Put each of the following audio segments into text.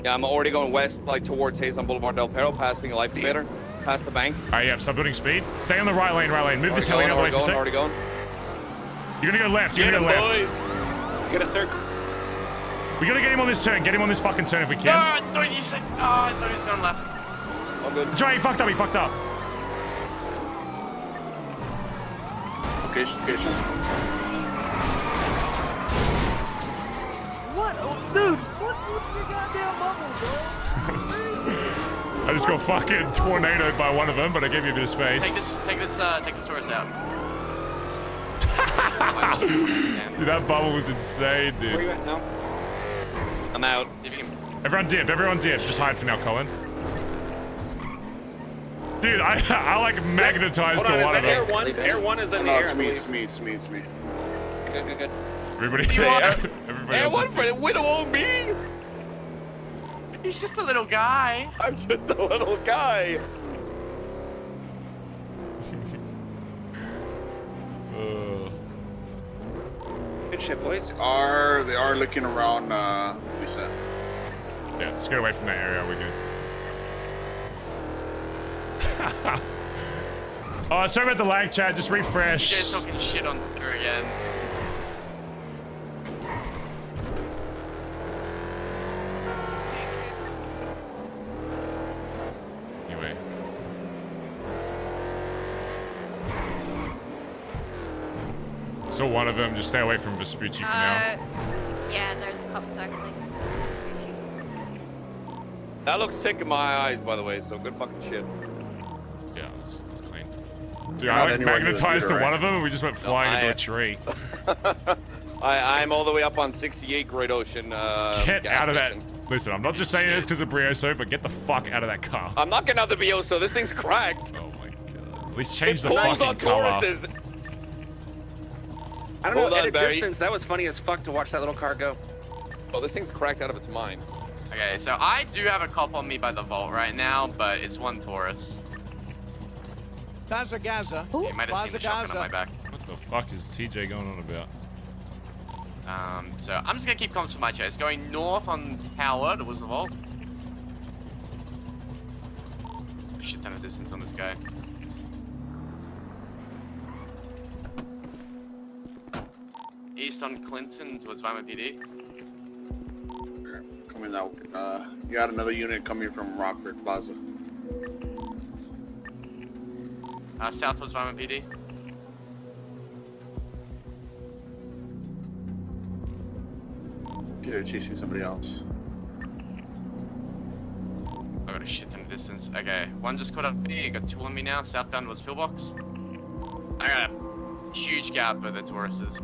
Yeah, I'm already going west, like towards Hazen Boulevard Del Perro, passing a life debater, past the bank. Alright, yeah, stop building speed. Stay on the right lane, right lane. Move this heli out of the way for a sec. Already going. You're gonna go left, you're gonna go left. Get a third. We gotta get him on this turn, get him on this fucking turn if we can. I thought you said. Oh, I thought he was going left. All good. Joey, he fucked up, he fucked up. Location. What? Oh, dude, what's your goddamn bubble, bro? I just got fucking tornadoed by one of them, but I gave you a bit of space. Take this Taurus out. Dude, that bubble was insane, dude. Where are you at now? I'm out. Everyone dip. Just hide for now, Collin. Dude, I like magnetized to one of them. Air one is in the air. It's me. Good. Everybody Air else one is for the widow on me. He's just a little guy. I'm just a little guy. Good shit, boys. They are looking around, we said. Yeah, let's get away from that area, we're good. Oh, sorry about the lag, chat, just refresh. You guys talking shit on Twitter again. Anyway. So one of them, just stay away from Vespucci for now. Yeah, there's a couple actually. That looks sick in my eyes, by the way, so good fucking shit. Yeah, it's clean. Dude, I like magnetized to one of them and we just went flying into a tree. I'm all the way up on 68 Great Ocean. Just get out of that. Listen, I'm not just saying this because of Brioso, but get the fuck out of that car. I'm not getting out the Bioso. This thing's cracked. Oh my god. At least change the Pulls fucking on color. Tauruses. I don't know, Hold at on, a Barry. distance, that was funny as fuck to watch that little car go. Oh, this thing's cracked out of its mind. Okay, so I do have a cop on me by the vault right now, but it's one Taurus. Bazza Gaza. You might have seen the shotgun on my back. What the fuck is TJ going on about? So I'm just gonna keep comms for my chase. Going north on Howard was the vault. Shit ton of distance on this guy. East on Clinton towards Weimar PD. Coming out. You got another unit coming from Rockford Plaza. South towards Weimar PD. Yeah, they're chasing somebody else. I got a shit ton of distance. Okay, one just caught up with me. I got two on me now. Southbound was pillbox. I got a huge gap where the Taurus is.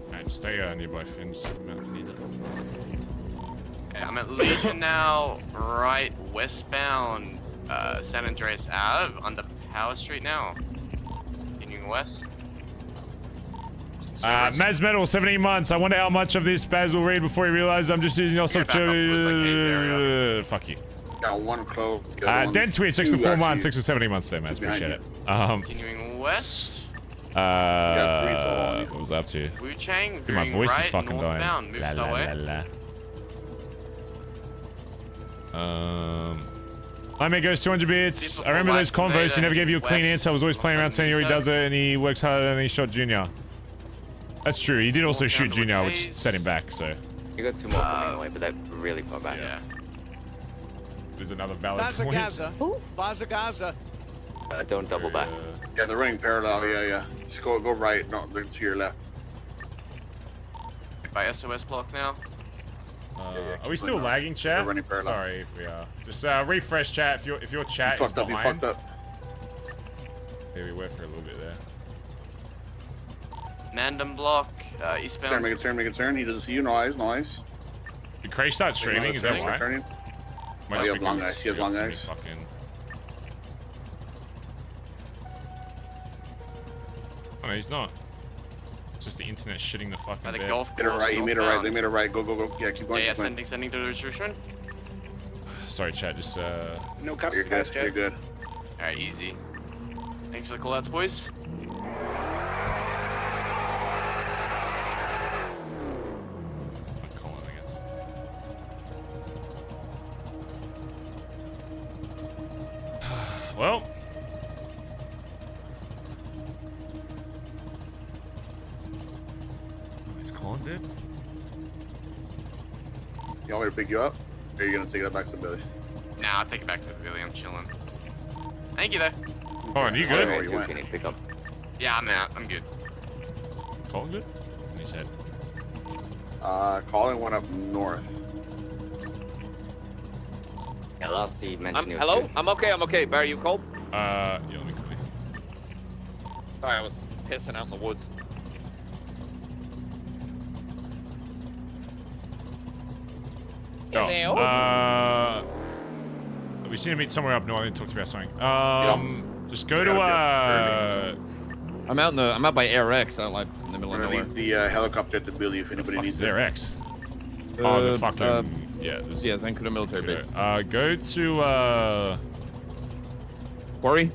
Alright, just stay nearby Finn, just come out if you need it. Okay, I'm at Legion now, right westbound San Andreas Ave, under Power Street now. Continuing west. Maz Metal, 17 months. I wonder how much of this Baz will read before he realizes I'm just using your stuff to... Fuck you. Got one clove. Den Tweet, 6 to 4 months, 6 to 17 months there, Maz. Appreciate it. Continuing west. What was I up to? Wu Chang, Dude, my voice right, is fucking dying. northbound, moves that way. My mate goes 200 bits. I remember those convos. He never gave you a clean answer. I was always playing around saying he does it and he works harder than he shot Junior. That's true. He did also shoot Junior, which set him back, so. You got two more coming away, but they're really far back. Yeah. There's another valid Bazza point. Gaza. Bazza Gaza. Don't double back. Yeah, they're running parallel. Yeah. Just go right. No, they're to your left. By SOS block now. Are we still lagging, chat? Running parallel. Sorry if we are. Just refresh chat if your chat is behind. You fucked up. Yeah, we were for a little bit there. Mandem block, eastbound. Make a turn. He doesn't see you. Nice. Did Cray start streaming? Is that right? Turning. Might he just has long because eyes. He has long eyes. Fucking... Oh no, he's not. It's just the internet shitting the fucking bed. Made it right. He made it right. They made it right. Go. Yeah, keep going. Yeah, keep going. sending to the restriction. Sorry, chat. Just No cups. You're good. You're good. Alright, easy. Thanks for the call-outs, boys. Collin, I guess. well. Is Collin dead? You want me to pick you up? Or are you gonna take that back to Billy? Nah, I'll take it back to the Billy. I'm chilling. Thank you, though. Collin, you Oh, good? where you went? Can you pick up? Yeah, I'm out. I'm good. Collin good? In his head. Collin went up north. Yeah, last he mentioned you. Hello? I'm okay. Barry, you cold? Yeah, let me quickly. Sorry, I was pissing out in the woods. Oh, we seem to meet somewhere up north. I need to talk to you about something. Just go to I'm out by Air X, out like in the middle I'm of gonna nowhere. leave the helicopter to Billy if anybody needs Their it. X. Oh, the fucking yeah. This, Yeah, Zancudo military base. go to Quarry?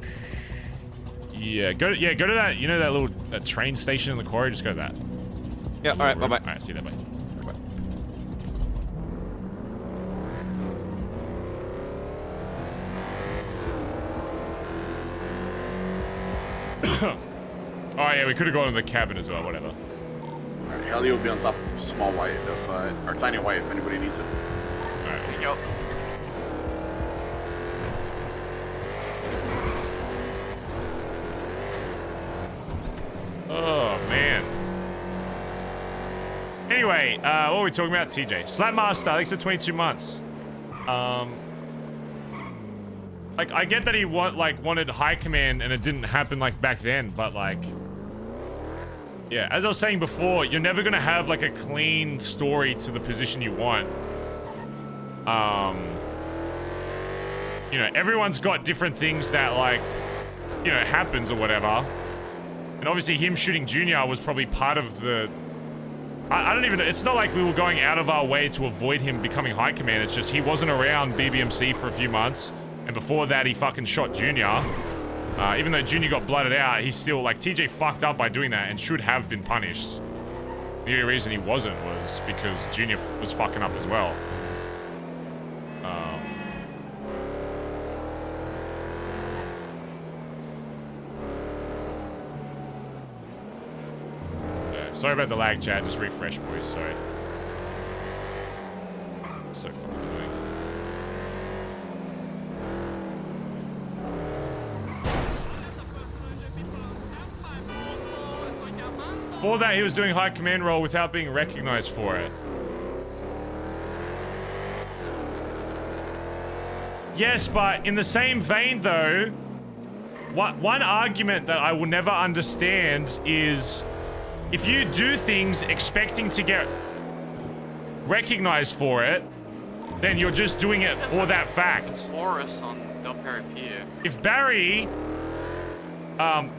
yeah, go to that. You know that little train station in the quarry. Just go to that. Yeah. All right. Bye bye. All right, see you there, bye. Oh yeah, we could have gone in the cabin as well. Whatever. Alright, Ellie will be on top of small white, or tiny white if anybody needs it. All right. There you go. Oh man. Anyway, what were we talking about? TJ Slapmaster. Thanks for 22 months. Like I get that he wanted high command and it didn't happen like back then, but like, yeah, as I was saying before, you're never gonna have like a clean story to the position you want. You know, everyone's got different things that like, you know, happens or whatever. And obviously him shooting Junior was probably part of the... I don't even... It's not like we were going out of our way to avoid him becoming high command. It's just he wasn't around BBMC for a few months. And before that, he fucking shot Junior. Even though Junior got blooded out, he's still... Like, TJ fucked up by doing that and should have been punished. The only reason he wasn't was because Junior was fucking up as well. Sorry about the lag, chat. Just refresh, boys. Sorry. It's so fucking annoying. Before that, he was doing high command role without being recognized for it. Yes, but in the same vein, though, one argument that I will never understand is... If you do things expecting to get recognized for it, then you're just doing it for that fact. Chorus on Del Perro Pier. If Barry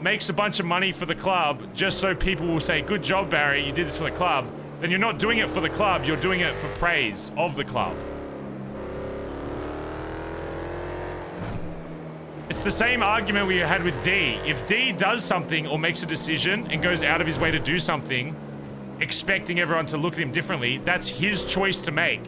makes a bunch of money for the club just so people will say, good job, Barry, you did this for the club, then you're not doing it for the club, you're doing it for praise of the club. It's the same argument we had with D. If D does something or makes a decision and goes out of his way to do something, expecting everyone to look at him differently, that's his choice to make.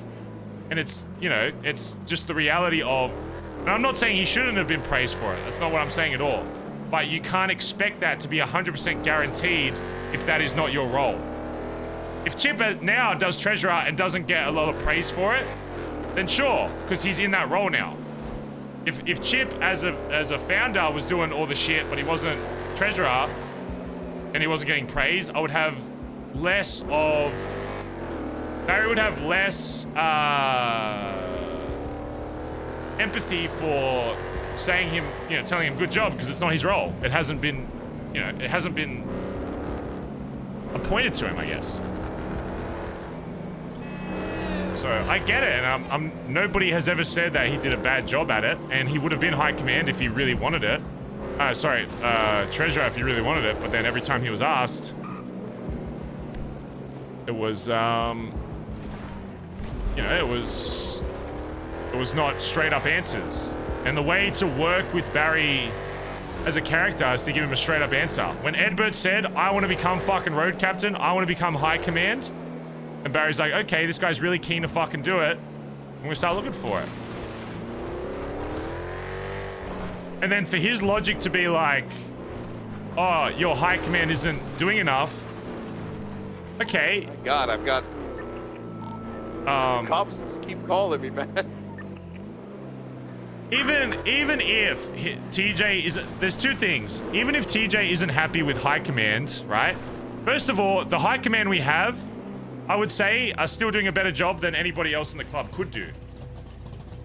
And it's, you know, it's just the reality of... And I'm not saying he shouldn't have been praised for it. That's not what I'm saying at all. But you can't expect that to be 100% guaranteed if that is not your role. If Chip now does Treasurer and doesn't get a lot of praise for it, then sure, because he's in that role now. If Chip, as a founder, was doing all the shit, but he wasn't Treasurer, and he wasn't getting praise, I would have less of... Barry would have less empathy for saying him, you know, telling him good job, because it's not his role. It hasn't been, you know, it hasn't been appointed to him, I guess. So I get it, and nobody has ever said that he did a bad job at it, and he would have been high command if he really wanted it. Treasurer if he really wanted it, but then every time he was asked, it was, you know, it was not straight up answers. And the way to work with Barry as a character is to give him a straight up answer. When Edbert said, I want to become fucking road captain, I want to become high command, and Barry's like, okay, this guy's really keen to fucking do it, I'm gonna start looking for it. And then for his logic to be like, oh, your high command isn't doing enough. Okay. God, I've got cops just keep calling me, man. Even if TJ is, there's two things. Even if TJ isn't happy with high command, right? First of all, the high command we have, I would say, are still doing a better job than anybody else in the club could do.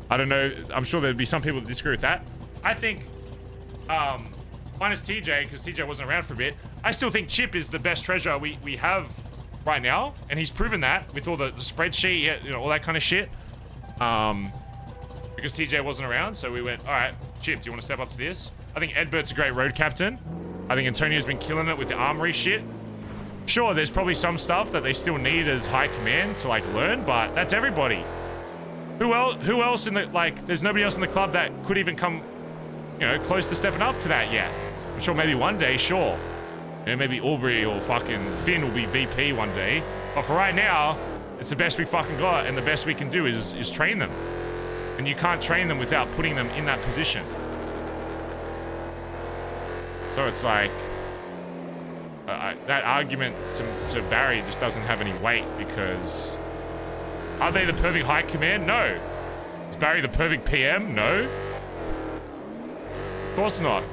I don't know. I'm sure there'd be some people that disagree with that. I think, minus TJ, because TJ wasn't around for a bit, I still think Chip is the best treasure we have right now, and he's proven that with all the spreadsheet, you know, all that kind of shit. Because TJ wasn't around, so we went, all right, Chip, do you want to step up to this? I think Edbert's a great road captain. I think Antonio's been killing it with the armory shit. Sure, there's probably some stuff that they still need as high command to like learn, but that's everybody. Who else in the, like, there's nobody else in the club that could even come, you know, close to stepping up to that yet. I'm sure maybe one day, sure. You know, maybe Aubrey or fucking Finn will be VP one day. But for right now, it's the best we fucking got, and the best we can do is train them. And you can't train them without putting them in that position. So it's like, that argument to Barry just doesn't have any weight, because are they the perfect high command? No. Is Barry the perfect PM? No. Of course not.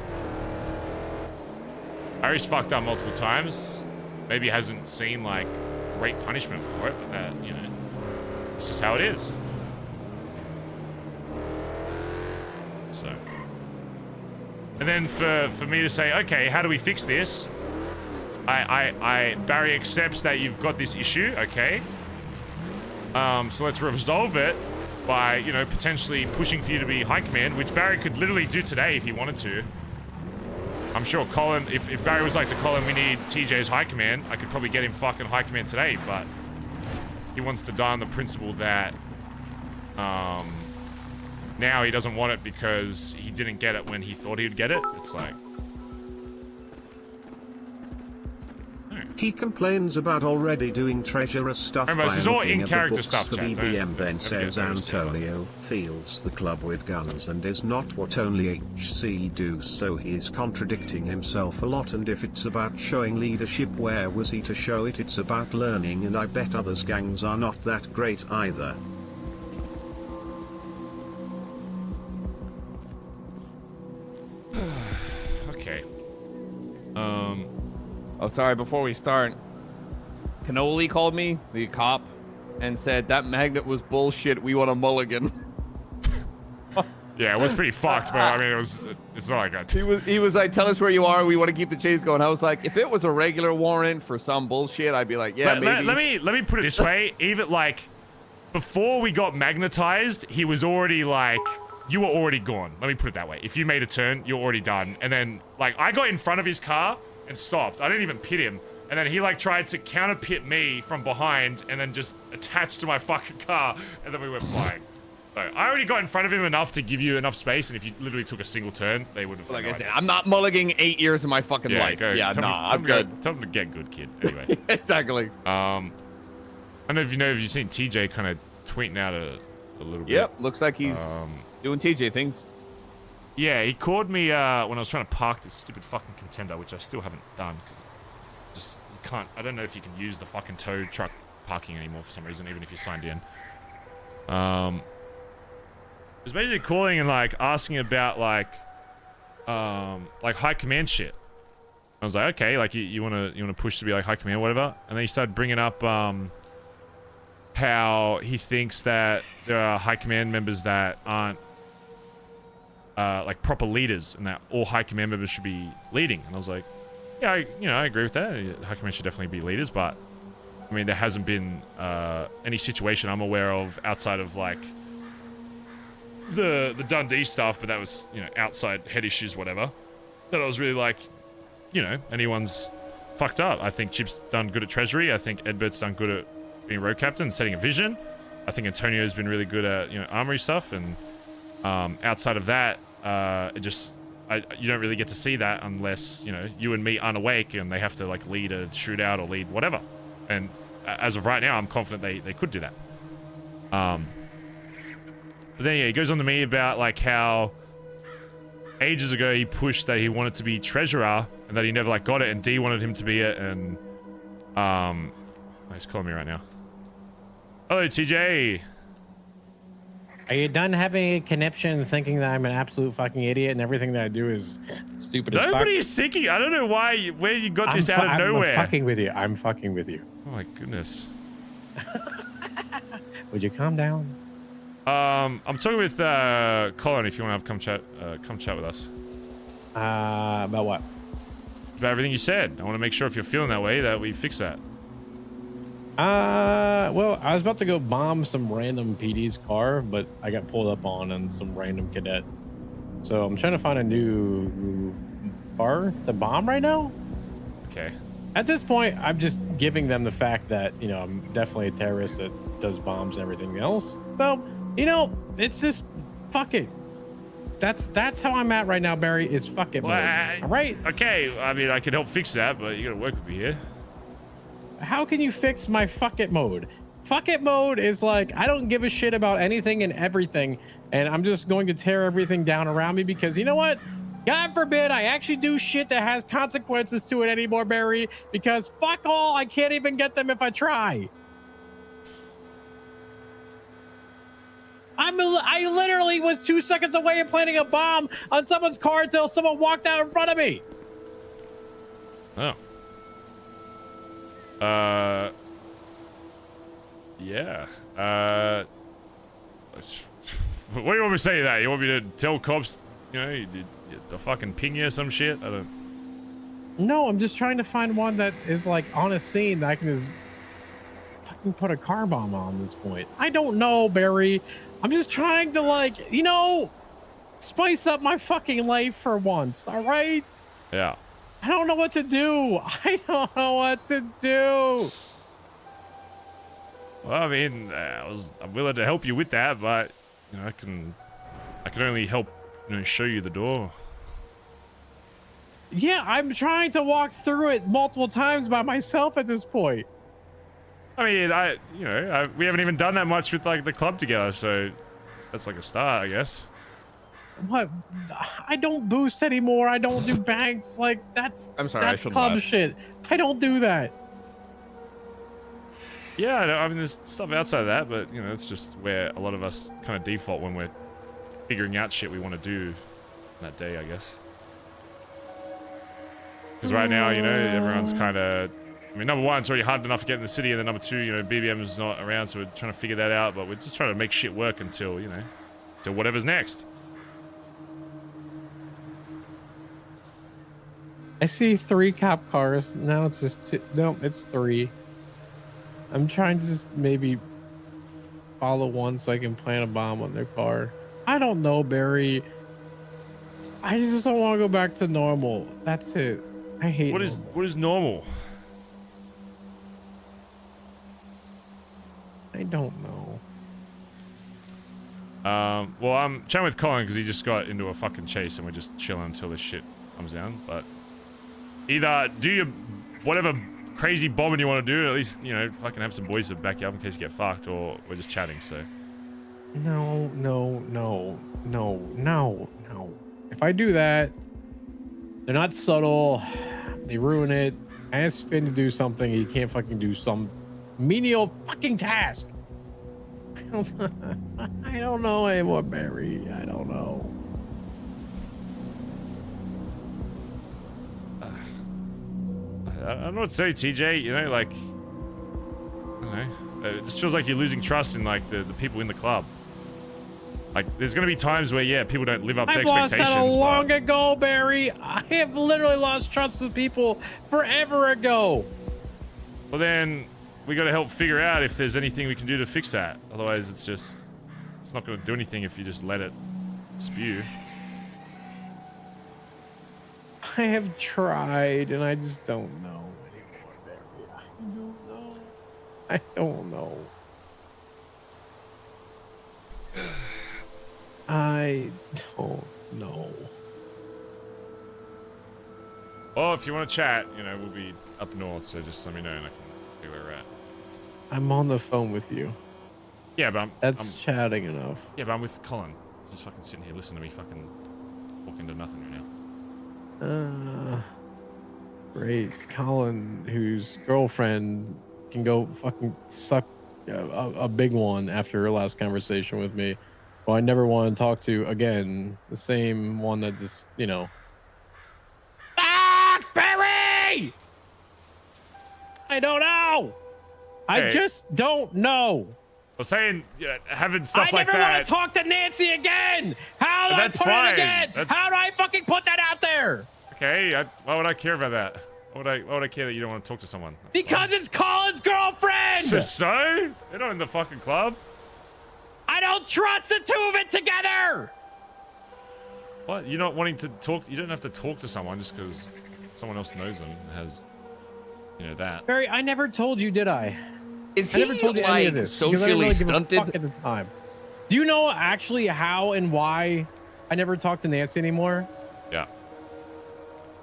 Barry's fucked up multiple times. Maybe hasn't seen like great punishment for it, but that, you know, it's just how it is. So, and then for me to say, okay, how do we fix this? Barry accepts that you've got this issue, okay. So let's resolve it by, you know, potentially pushing for you to be high command, which Barry could literally do today if he wanted to. I'm sure Collin, if Barry was like to Collin, we need TJ's high command, I could probably get him fucking high command today, but he wants to die on the principle that now he doesn't want it because he didn't get it when he thought he would get it. It's like, he complains about already doing treasurer stuff remember, by this is all looking at the in-character books stuff, for chat. BBM. Then Don't says get nervous, Antonio feels the club with guns and is not what only HC do, so he's contradicting himself a lot. And if it's about showing leadership, where was he to show it? It's about learning, and I bet others' gangs are not that great either. okay. Oh, sorry, before we start, Cannoli called me, the cop, and said that magnet was bullshit. We want a mulligan. Yeah, it was pretty fucked, but I mean, it's not like that. He was like, tell us where you are. We want to keep the chase going. I was like, if it was a regular warrant for some bullshit, I'd be like, yeah, maybe. Let me put it this way. Even like before we got magnetized, he was already like, you were already gone. Let me put it that way. If you made a turn, you're already done. And then like I got in front of his car and stopped. I didn't even pit him. And then he like tried to counter pit me from behind and then just attached to my fucking car, and then we went flying. So I already got in front of him enough to give you enough space, and if you literally took a single turn, they would have. Like I said, I'm not mulliganing 8 years of my fucking life. Yeah, nah, I'm good. Tell him to get good, kid. Anyway. Exactly. I don't know if you've seen TJ kind of tweeting out a little bit. Yep, looks like he's doing TJ things. Yeah, he called me when I was trying to park this stupid fucking contender, which I still haven't done because just you can't. I don't know if you can use the fucking tow truck parking anymore for some reason, even if you're signed in. He was basically calling and like asking about like high command shit. I was like, okay, like you wanna push to be like high command or whatever, and then he started bringing up how he thinks that there are high command members that aren't like proper leaders, and that all high command members should be leading. And I was like, yeah, I agree with that. High command should definitely be leaders, but I mean, there hasn't been any situation I'm aware of outside of like the Dundee stuff, but that was, you know, outside head issues, whatever, that I was really like, you know, anyone's fucked up. I think Chip's done good at treasury. I think Edbert's done good at being road captain, setting a vision. I think Antonio's been really good at, you know, armory stuff, and outside of that, you don't really get to see that unless, you know, you and me aren't awake and they have to like lead a shootout or lead whatever. And as of right now, I'm confident they could do that. But then yeah, he goes on to me about like how ages ago he pushed that he wanted to be treasurer and that he never like got it, and D wanted him to be it, and he's calling me right now. Hello, TJ. Are you done having a conniption and thinking that I'm an absolute fucking idiot and everything that I do is stupid as fuck? Nobody is thinking. I don't know where you got this out of nowhere. I'm fucking with you. I'm fucking with you. Oh my goodness. Would you calm down? I'm talking with Collin. If you want to come chat with us. About what? About everything you said. I want to make sure if you're feeling that way that we fix that. Well, I was about to go bomb some random PD's car, but I got pulled up on some random cadet. So I'm trying to find a new car to bomb right now. Okay. At this point, I'm just giving them the fact that, you know, I'm definitely a terrorist that does bombs and everything else. So, you know, it's just fuck it. That's how I'm at right now, Barry. Is fuck it, mode. All right. Okay. I mean, I can help fix that, but you gotta work with me here. How can you fix my fuck it mode? Fuck it mode is like, I don't give a shit about anything and everything, and I'm just going to tear everything down around me because you know what? God forbid I actually do shit that has consequences to it anymore, Barry, because fuck all, I can't even get them if I try. I literally was 2 seconds away of planting a bomb on someone's car until someone walked out in front of me. Oh. Yeah. What do you want me to say to that? You want me to tell cops, you know, you did the fucking ping you or some shit? I don't... No, I'm just trying to find one that is like on a scene that I can just fucking put a car bomb on this point. I don't know, Barry. I'm just trying to, like, you know, spice up my fucking life for once, all right? Yeah. I don't know what to do. I don't know what to do. Well, I mean, I'm willing to help you with that, but you know, I can only help, you know, show you the door. Yeah, I'm trying to walk through it multiple times by myself at this point. I mean, we haven't even done that much with like the club together, so that's like a start, I guess. What? I don't boost anymore. I don't do banks. Like that's that's club shit. I don't do that. Yeah, I mean, there's stuff outside of that, but you know, it's just where a lot of us kind of default when we're figuring out shit we want to do that day, I guess. Because right now, you know, everyone's kind of. I mean, number one, it's already hard enough to get in the city, and then number two, you know, BBM is not around, so we're trying to figure that out. But we're just trying to make shit work until, you know, till whatever's next. I see 3 cop cars. Now it's just 2. No, it's 3. I'm trying to just maybe follow one so I can plant a bomb on their car. I don't know, Barry. I just don't want to go back to normal. That's it. I hate What is normal? I don't know. Well, I'm chatting with Collin because he just got into a fucking chase and we're just chilling until this shit comes down. But either do your whatever crazy bombing you want to do, at least, you know, fucking have some boys to back you up in case you get fucked, or we're just chatting, so. No. If I do that, they're not subtle. They ruin it. I asked Finn to do something. He can't fucking do some menial fucking task. I don't know anymore, Barry. I don't know. I don't know what to say, TJ. You know, like, I don't know. It just feels like you're losing trust in like the people in the club. Like, there's gonna be times where, yeah, people don't live up to expectations. I've lost that long ago, Barry. I have literally lost trust with people forever ago. Well, then we got to help figure out if there's anything we can do to fix that. Otherwise, it's not gonna do anything if you just let it spew. I have tried, and I just don't know anymore, Barry. I don't know. I don't know. Well, if you want to chat, you know, we'll be up north, so just let me know and I can see where we're at. I'm on the phone with you. Yeah, but That's chatting enough. Yeah, but I'm with Collin. He's just fucking sitting here listening to me fucking talking to nothing right now. Great. Collin, whose girlfriend can go fucking suck a big one after her last conversation with me. Well, I never want to talk to again. The same one that just, you know. Fuck, Barry! I don't know. I Hey. just don't know. Well, saying having stuff I like never that. want to talk to Nancy again. How do That's I put fine. it again? That's- How do I fucking put that out there? Okay, why would I care about that? Why would I care that you don't want to talk to someone? That's Because it's Colin's girlfriend. So? They're not in the fucking club. I don't trust the two of it together. What? You're not wanting to talk? You don't have to talk to someone just because someone else knows them and has, you know, that. Barry, I never told you, did I? Is I he never told you any like of this because I didn't socially really give a stunted? fuck at the time. Do you know actually how and why I never talk to Nancy anymore? Yeah.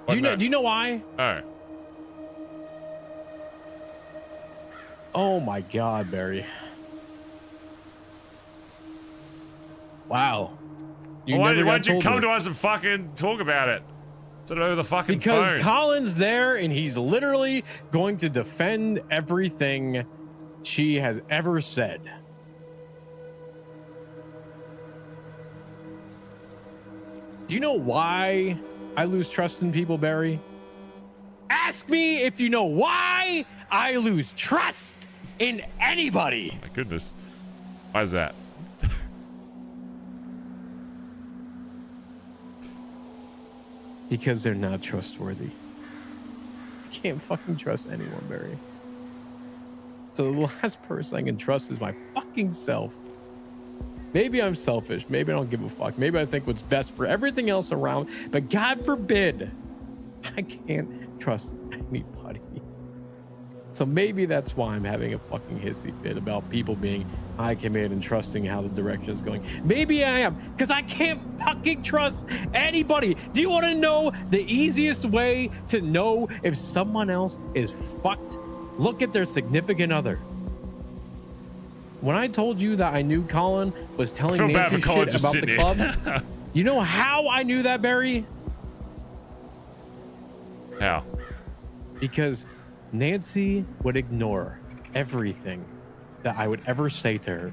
Do you know? no. Do you know why? Oh. Oh my God, Barry. Wow. Well, why'd you told come to this. us and fucking talk about it? Instead of over the fucking Because phone. Colin's there and he's literally going to defend everything she has ever said. Do you know why I lose trust in people, Barry? Ask me if you know why I lose trust in anybody. My goodness. Why is that? Because they're not trustworthy. You can't fucking trust anyone, Barry. So the last person I can trust is my fucking self. Maybe I'm selfish. Maybe I don't give a fuck. Maybe I think what's best for everything else around. But God forbid, I can't trust anybody. So maybe that's why I'm having a fucking hissy fit about people being high committed and trusting how the direction is going. Maybe I am, because I can't fucking trust anybody. Do you want to know the easiest way to know if someone else is fucked? Look at their significant other. When I told you that I knew Collin was telling I feel bad Nancy for Collin shit just about the sitting club, here. you know how I knew that, Barry? How? Because Nancy would ignore everything that I would ever say to her.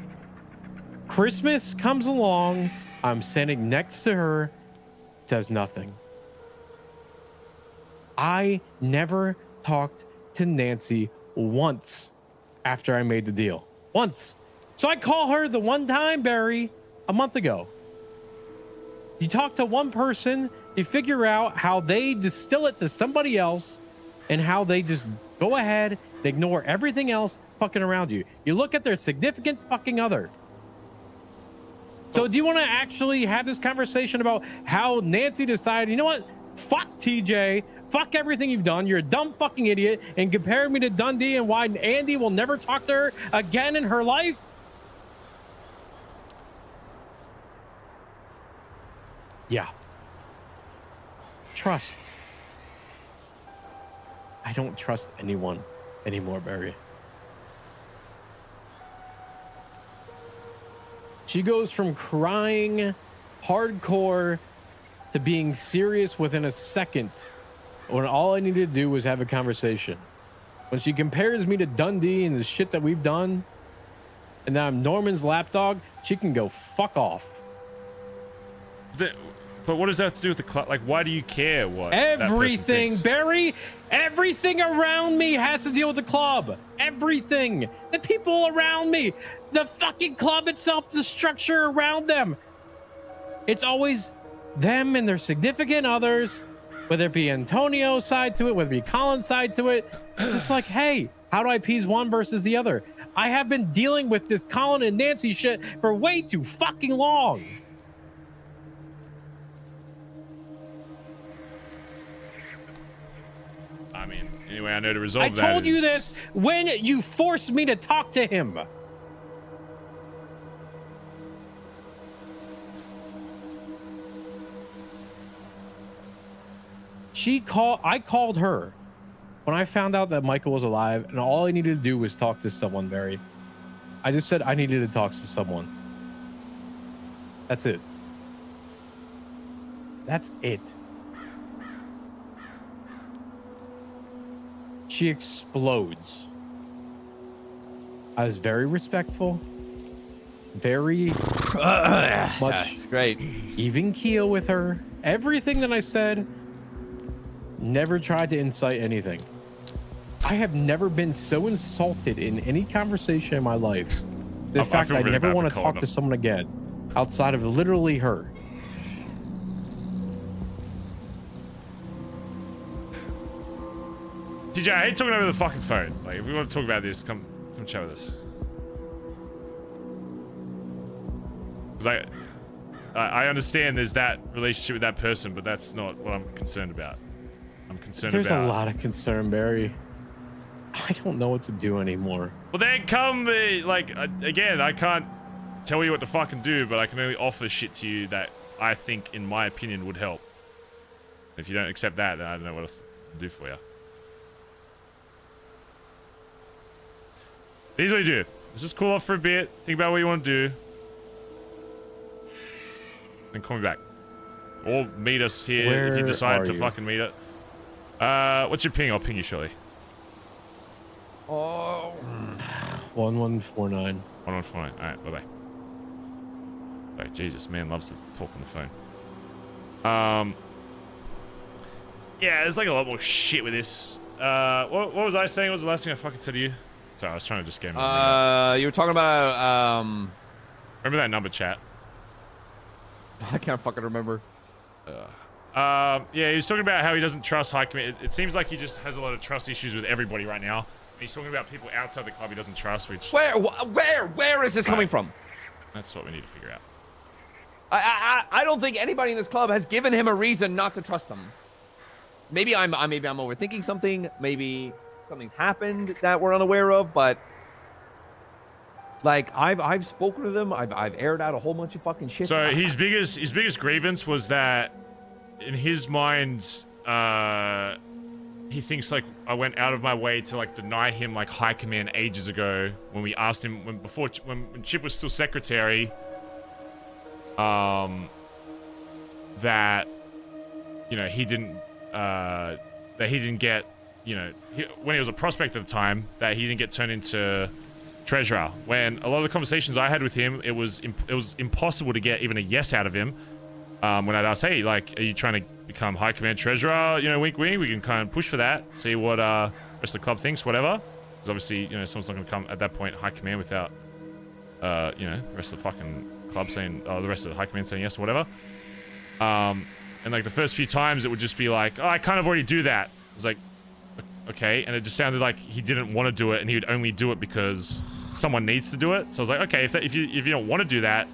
Christmas comes along, I'm standing next to her, does nothing. I never talked to Nancy once after I made the deal. Once. So I call her the one time, Barry, a month ago. You talk to one person, you figure out how they distill it to somebody else and how they just go ahead and ignore everything else fucking around you. You look at their significant fucking other. So do you want to actually have this conversation about how Nancy decided, you know what? Fuck TJ. Fuck everything you've done. You're a dumb fucking idiot. And compare me to Dundee and why Andi will never talk to her again in her life? Yeah. Trust. I don't trust anyone anymore, Barry. She goes from crying hardcore to being serious within a second when all I needed to do was have a conversation. When she compares me to Dundee and the shit that we've done, and now I'm Norman's lapdog, she can go fuck off. But what does that have to do with the club? Like, why do you care what that person Everything, thinks? Barry, everything around me has to deal with the club. Everything. The people around me. The fucking club itself, the structure around them. It's always them and their significant others, whether it be Antonio's side to it, whether it be Colin's side to it. It's just like, hey, how do I appease one versus the other? I have been dealing with this Collin and Nancy shit for way too fucking long. I mean, anyway, I know to resolve that. I told you this when you forced me to talk to him. I called her when I found out that Michael was alive, and all I needed to do was talk to someone, Barry. I just said I needed to talk to someone. That's it. That's it. She explodes. I was very respectful, very much That's great. even keel with her. Everything that I said, never tried to incite anything. I have never been so insulted in any conversation in my life. The fact that I never want to talk to someone again outside of literally her. TJ, I hate talking over the fucking phone. Like, if we want to talk about this, come chat with us. Because I understand there's that relationship with that person, but that's not what I'm concerned about. I'm concerned about... There's a lot of concern, Barry. I don't know what to do anymore. Well, then come, again, I can't tell you what to fucking do, but I can only offer shit to you that I think, in my opinion, would help. If you don't accept that, then I don't know what else to do for you. Here's what you do. Let's just cool off for a bit. Think about what you want to do. Then call me back. Or meet us here if you decide to fucking meet it. What's your ping? I'll ping you shortly. Oh. 1149. 1149. Alright, bye-bye. Alright, Jesus, man loves to talk on the phone. Yeah, there's like a lot more shit with this. What was I saying? What was the last thing I fucking said to you? Sorry, I was trying to just get him. You were talking about remember that number, chat? I can't fucking remember. Yeah, he was talking about how he doesn't trust high command. It seems like he just has a lot of trust issues with everybody right now. He's talking about people outside the club he doesn't trust, which... Where is this coming from? That's what we need to figure out. I don't think anybody in this club has given him a reason not to trust them. Maybe I'm overthinking something. Maybe something's happened that we're unaware of, but like I've spoken to them. I've aired out a whole bunch of fucking shit. So his biggest grievance was that in his mind, he thinks like I went out of my way to like deny him like high command ages ago when we asked him when Chip was still secretary. That you know he didn't get, you know, when he was a prospect at the time, that he didn't get turned into treasurer. When a lot of the conversations I had with him, it was impossible to get even a yes out of him. When I'd ask, hey, like, are you trying to become high command treasurer? You know, wink, wink. We can kind of push for that. See what the rest of the club thinks, whatever. Because obviously, you know, someone's not going to come at that point high command without, you know, the rest of the fucking club saying, the rest of the high command saying yes or whatever. And like the first few times, it would just be like, oh, I kind of already do that. It was like, okay, and it just sounded like he didn't want to do it, and he would only do it because someone needs to do it. So I was like, okay, if you don't want to do that,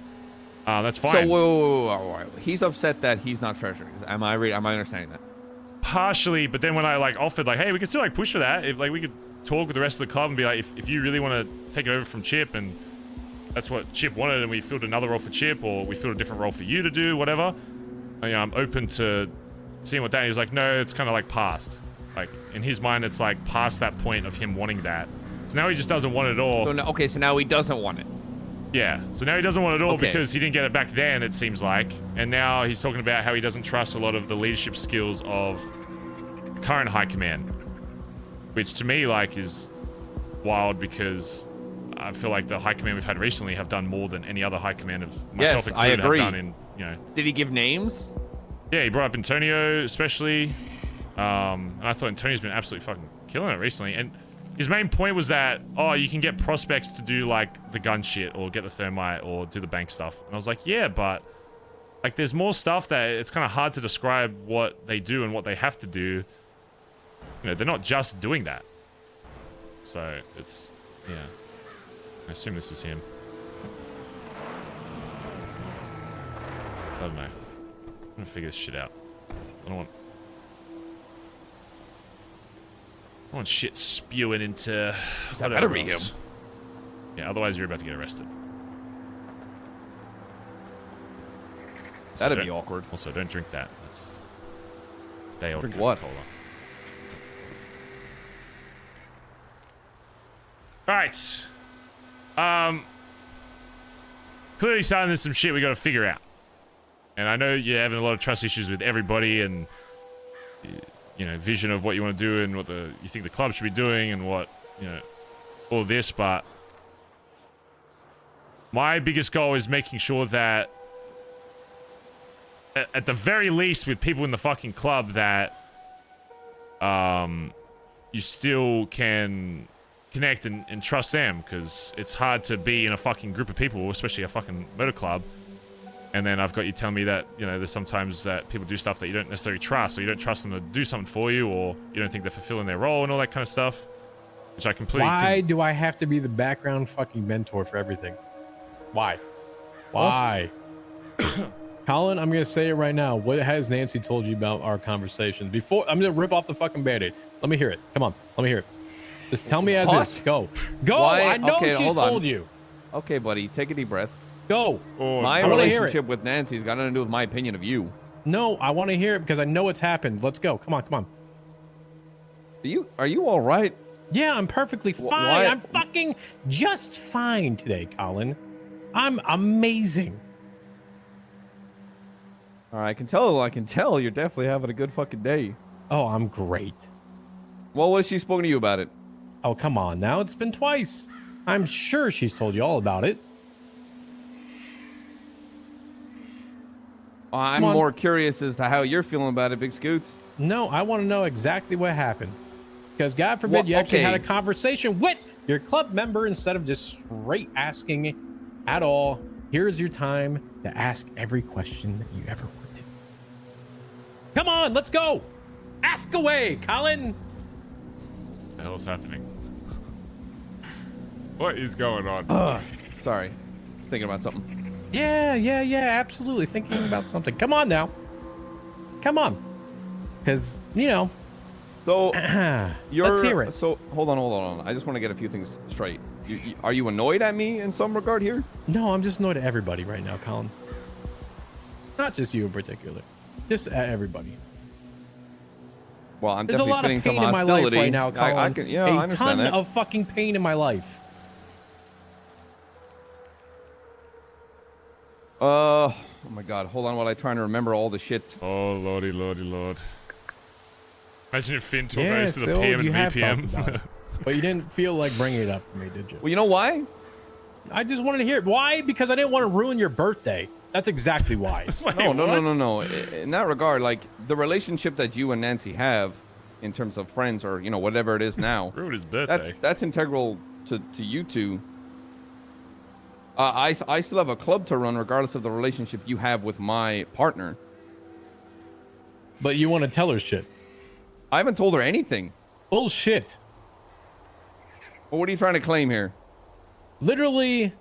that's fine. So whoa. He's upset that he's not treasurer. Am I understanding that? Partially, but then when I like offered, like, hey, we could still like push for that. If like we could talk with the rest of the club and be like, if you really want to take it over from Chip, and that's what Chip wanted, and we filled another role for Chip, or we filled a different role for you to do, whatever. You know, I'm open to seeing what that. And he was like, no, it's kind of like past. Like in his mind, it's like past that point of him wanting that. So now he just doesn't want it at all. So so now he doesn't want it. Yeah. So now he doesn't want it all because he didn't get it back then, it seems like. And now he's talking about how he doesn't trust a lot of the leadership skills of current high command, which to me like is wild because I feel like the high command we've had recently have done more than any other high command of myself included have done in, you know. Did he give names? Yeah, he brought up Antonio especially. And I thought Antonio's been absolutely fucking killing it recently. And his main point was that, oh, you can get prospects to do like the gun shit or get the thermite or do the bank stuff. And I was like, yeah, but like there's more stuff that it's kind of hard to describe what they do and what they have to do. You know, they're not just doing that. So it's, yeah. I assume this is him. I don't know. I'm gonna figure this shit out. I don't want shit spewing into... That better be him. Yeah, otherwise you're about to get arrested. That'd be awkward. Also, don't drink that. That's... Stay old. Drink what? Alright. Clearly, son, there's some shit we gotta figure out. And I know you're having a lot of trust issues with everybody and, you know, vision of what you want to do and what you think the club should be doing and what, you know, all this, but my biggest goal is making sure that at the very least with people in the fucking club that you still can connect and trust them, because it's hard to be in a fucking group of people, especially a fucking motor club, and then I've got you telling me that, you know, there's sometimes that people do stuff that you don't necessarily trust, or you don't trust them to do something for you, or you don't think they're fulfilling their role and all that kind of stuff, which I completely... Why do I have to be the background fucking mentor for everything? Why? Collin, I'm gonna say it right now. What has Nancy told you about our conversation? Before I'm gonna rip off the fucking Band-Aid. Let me hear it. Come on, let me hear it. Just tell me as is. Go. Why? I know Okay, she's hold on. told you. Okay, buddy, take a deep breath. Go. My relationship with Nancy's got nothing to do with my opinion of you. No, I want to hear it because I know it's happened. Let's go. Come on. Are you all right? Yeah, I'm perfectly fine. Why? I'm fucking just fine today, Collin. I'm amazing. All right, I can tell you're definitely having a good fucking day. Oh, I'm great. Well, what has she spoken to you about it? Oh, come on now. It's been twice. I'm sure she's told you all about it. I'm more curious as to how you're feeling about it, Big Scoots. No, I want to know exactly what happened. Because God forbid you actually had a conversation with your club member instead of just straight asking at all. Here's your time to ask every question that you ever wanted. Come on, let's go. Ask away, Collin. What the hell's happening? What is going on? Sorry. I was thinking about something. Yeah, absolutely. Thinking about something. Come on now. Come on. Because, you know. So, let's hear it. So, hold on. I just want to get a few things straight. Are you annoyed at me in some regard here? No, I'm just annoyed at everybody right now, Collin. Not just you in particular. Just at everybody. Well, I'm There's a lot of pain in my life right now, Collin. I understand ton that. of fucking pain in my life. Oh my God! Hold on while I try to remember all the shit. Oh lordy. Imagine if Finn took Yeah, notice to the so PM you and have talked about VPM. it. But you didn't feel like bringing it up to me, did you? Well, you know why? I just wanted to hear it. Why? Because I didn't want to ruin your birthday. That's exactly why. No. In that regard, like the relationship that you and Nancy have, in terms of friends or whatever it is now, Ruined his birthday. that's integral to you two. I still have a club to run, regardless of the relationship you have with my partner. But you want to tell her shit. I haven't told her anything. Bullshit. Well, what are you trying to claim here? Literally,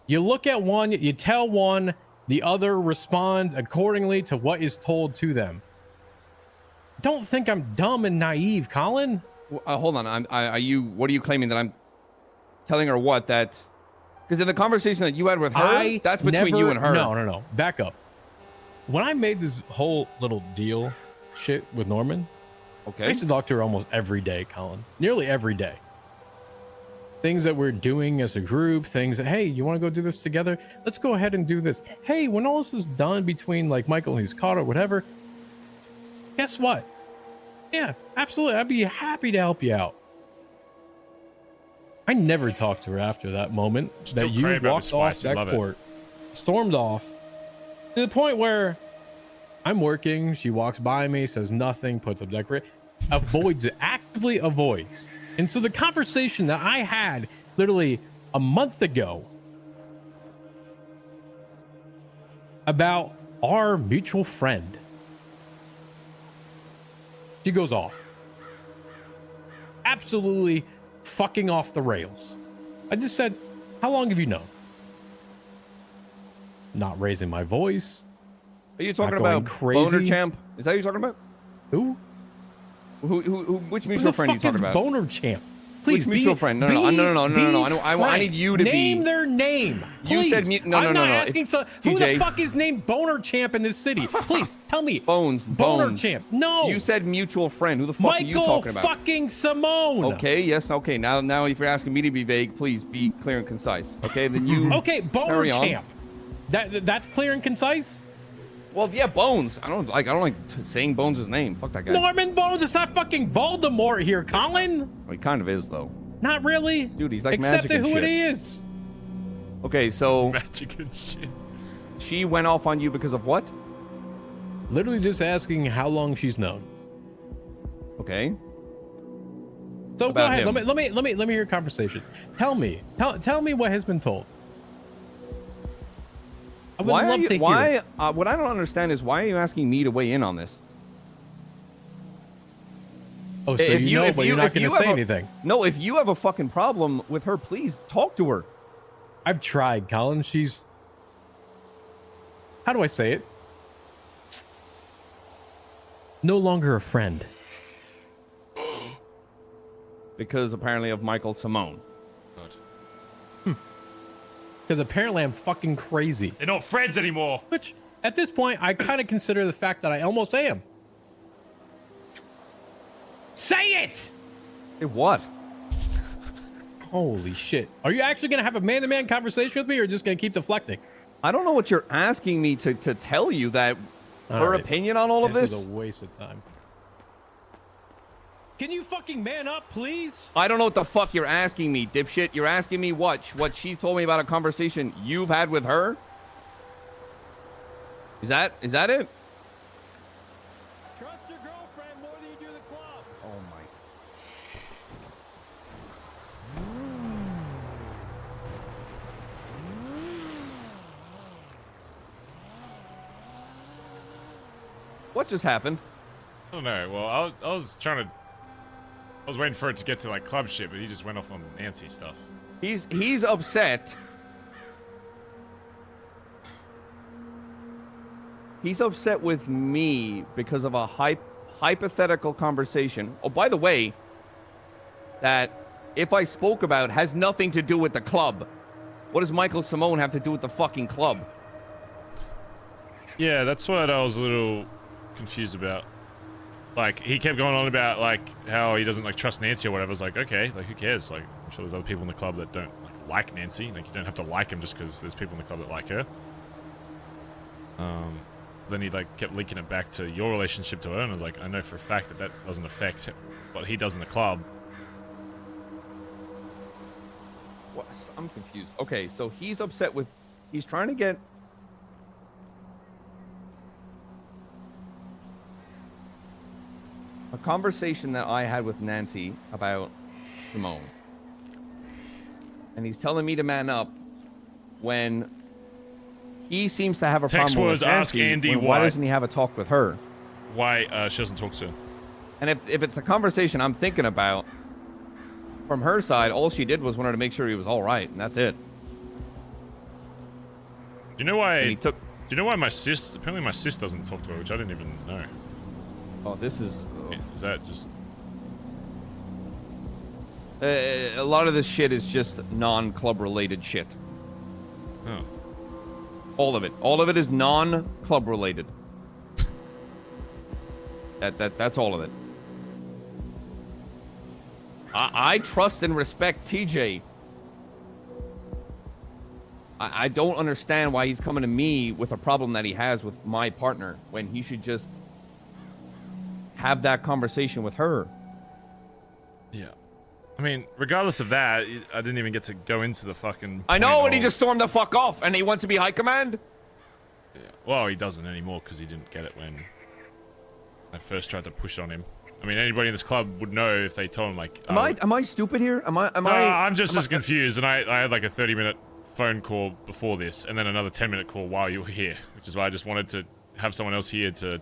you look at one, you tell one, the other responds accordingly to what is told to them. Don't think I'm dumb and naive, Collin. Hold on. What are you claiming that I'm telling her what? That because in the conversation that you had with her, that's between you and her. No. Back up. When I made this whole little deal shit with Norman, I used to talk to her almost every day, Collin. Nearly every day. Things that we're doing as a group, things that, hey, you want to go do this together? Let's go ahead and do this. Hey, when all this is done between like Michael and his caught or whatever, guess what? Yeah, absolutely. I'd be happy to help you out. I never talked to her after that moment that you walked off that court, stormed off, to the point where I'm working. She walks by me, says nothing, puts up decorate, avoids it, actively avoids. And so the conversation that I had literally a month ago about our mutual friend, she goes off. Absolutely fucking off the rails. I just said, how long have you known? Not raising my voice. Are you talking about Boner Champ? Is that who you're talking about? Who? Which mutual friend are you talking about? Boner Champ. Please, which mutual friend? No. I need you to name their name. Please. You said no. I'm not asking. Who the fuck is named Boner Champ in this city? Please tell me. Boner Champ. No. You said mutual friend. Who the fuck are you talking about? Michael fucking Simone. Okay. Yes. Okay. Now, if you're asking me to be vague, please be clear and concise. Okay. Then you. Okay. Boner Champ. That's clear and concise. Well, yeah, Bones. I don't like saying Bones' name. Fuck that guy. Norman Bones. It's not fucking Voldemort here, Collin. Well, he kind of is though. Not really. Dude, he's like Except magic and who shit. it is. Okay, so Magic and shit. she went off on you because of what? Literally just asking how long she's known. Okay. So About go ahead. him. Let me hear your conversation. Tell me what has been told. I would Why are love you? to hear. Why? What I don't understand is why are you asking me to weigh in on this? Oh, so you know, but you're not going to say anything. No, if you have a fucking problem with her, please talk to her. I've tried, Collin. She's. How do I say it? No longer a friend. Because apparently of Michael Simone. Because apparently I'm fucking crazy. They're not friends anymore. Which, at this point, I kind of consider the fact that I almost am. Say it! Hey, what? Holy shit. Are you actually going to have a man-to-man conversation with me or just going to keep deflecting? I don't know what you're asking me to tell you that her opinion on all of this. This is a waste of time. Can you fucking man up, please? I don't know what the fuck you're asking me, dipshit. You're asking me what she told me about a conversation you've had with her? Is that it? Trust your girlfriend more than you do the club. Oh my. What just happened? I don't know. Well, I was waiting for it to get to like club shit, but he just went off on Nancy stuff. He's upset. He's upset with me because of a hypothetical conversation. Oh, by the way, that if I spoke about has nothing to do with the club. What does Michael Simone have to do with the fucking club? Yeah, that's what I was a little confused about. Like, he kept going on about, like, how he doesn't, like, trust Nancy or whatever. I was like, okay, like, who cares? Like, I'm sure there's other people in the club that don't, like Nancy. Like, you don't have to like him just because there's people in the club that like her. Then he, like, kept linking it back to your relationship to her, and I was like, I know for a fact that that doesn't affect what he does in the club. What? I'm confused. Okay, so he's upset with... He's trying to get... a conversation that I had with Nancy about Simone. And he's telling me to man up when he seems to have a Text problem was with Nancy. ask Andi Why doesn't he have a talk with her? Why she doesn't talk to him. And if it's the conversation I'm thinking about, from her side, all she did was wanted to make sure he was all right, and that's it. Do you know why? And he took... Do you know why my sis? Apparently, my sis doesn't talk to her, which I didn't even know. Oh, this is... Is that just... a lot of this shit is just non-club related shit. Oh. All of it. All of it is non-club related. That's all of it. I trust and respect TJ. I don't understand why he's coming to me with a problem that he has with my partner when he should just have that conversation with her. Yeah. I mean, regardless of that, I didn't even get to go into the fucking... I know, and he just stormed the fuck off, and he wants to be high command? Yeah. Well, he doesn't anymore because he didn't get it when I first tried to push it on him. I mean, anybody in this club would know if they told him, like... Am I stupid here? I'm just as confused, and I had like a 30-minute phone call before this, and then another 10-minute call while you were here, which is why I just wanted to have someone else here to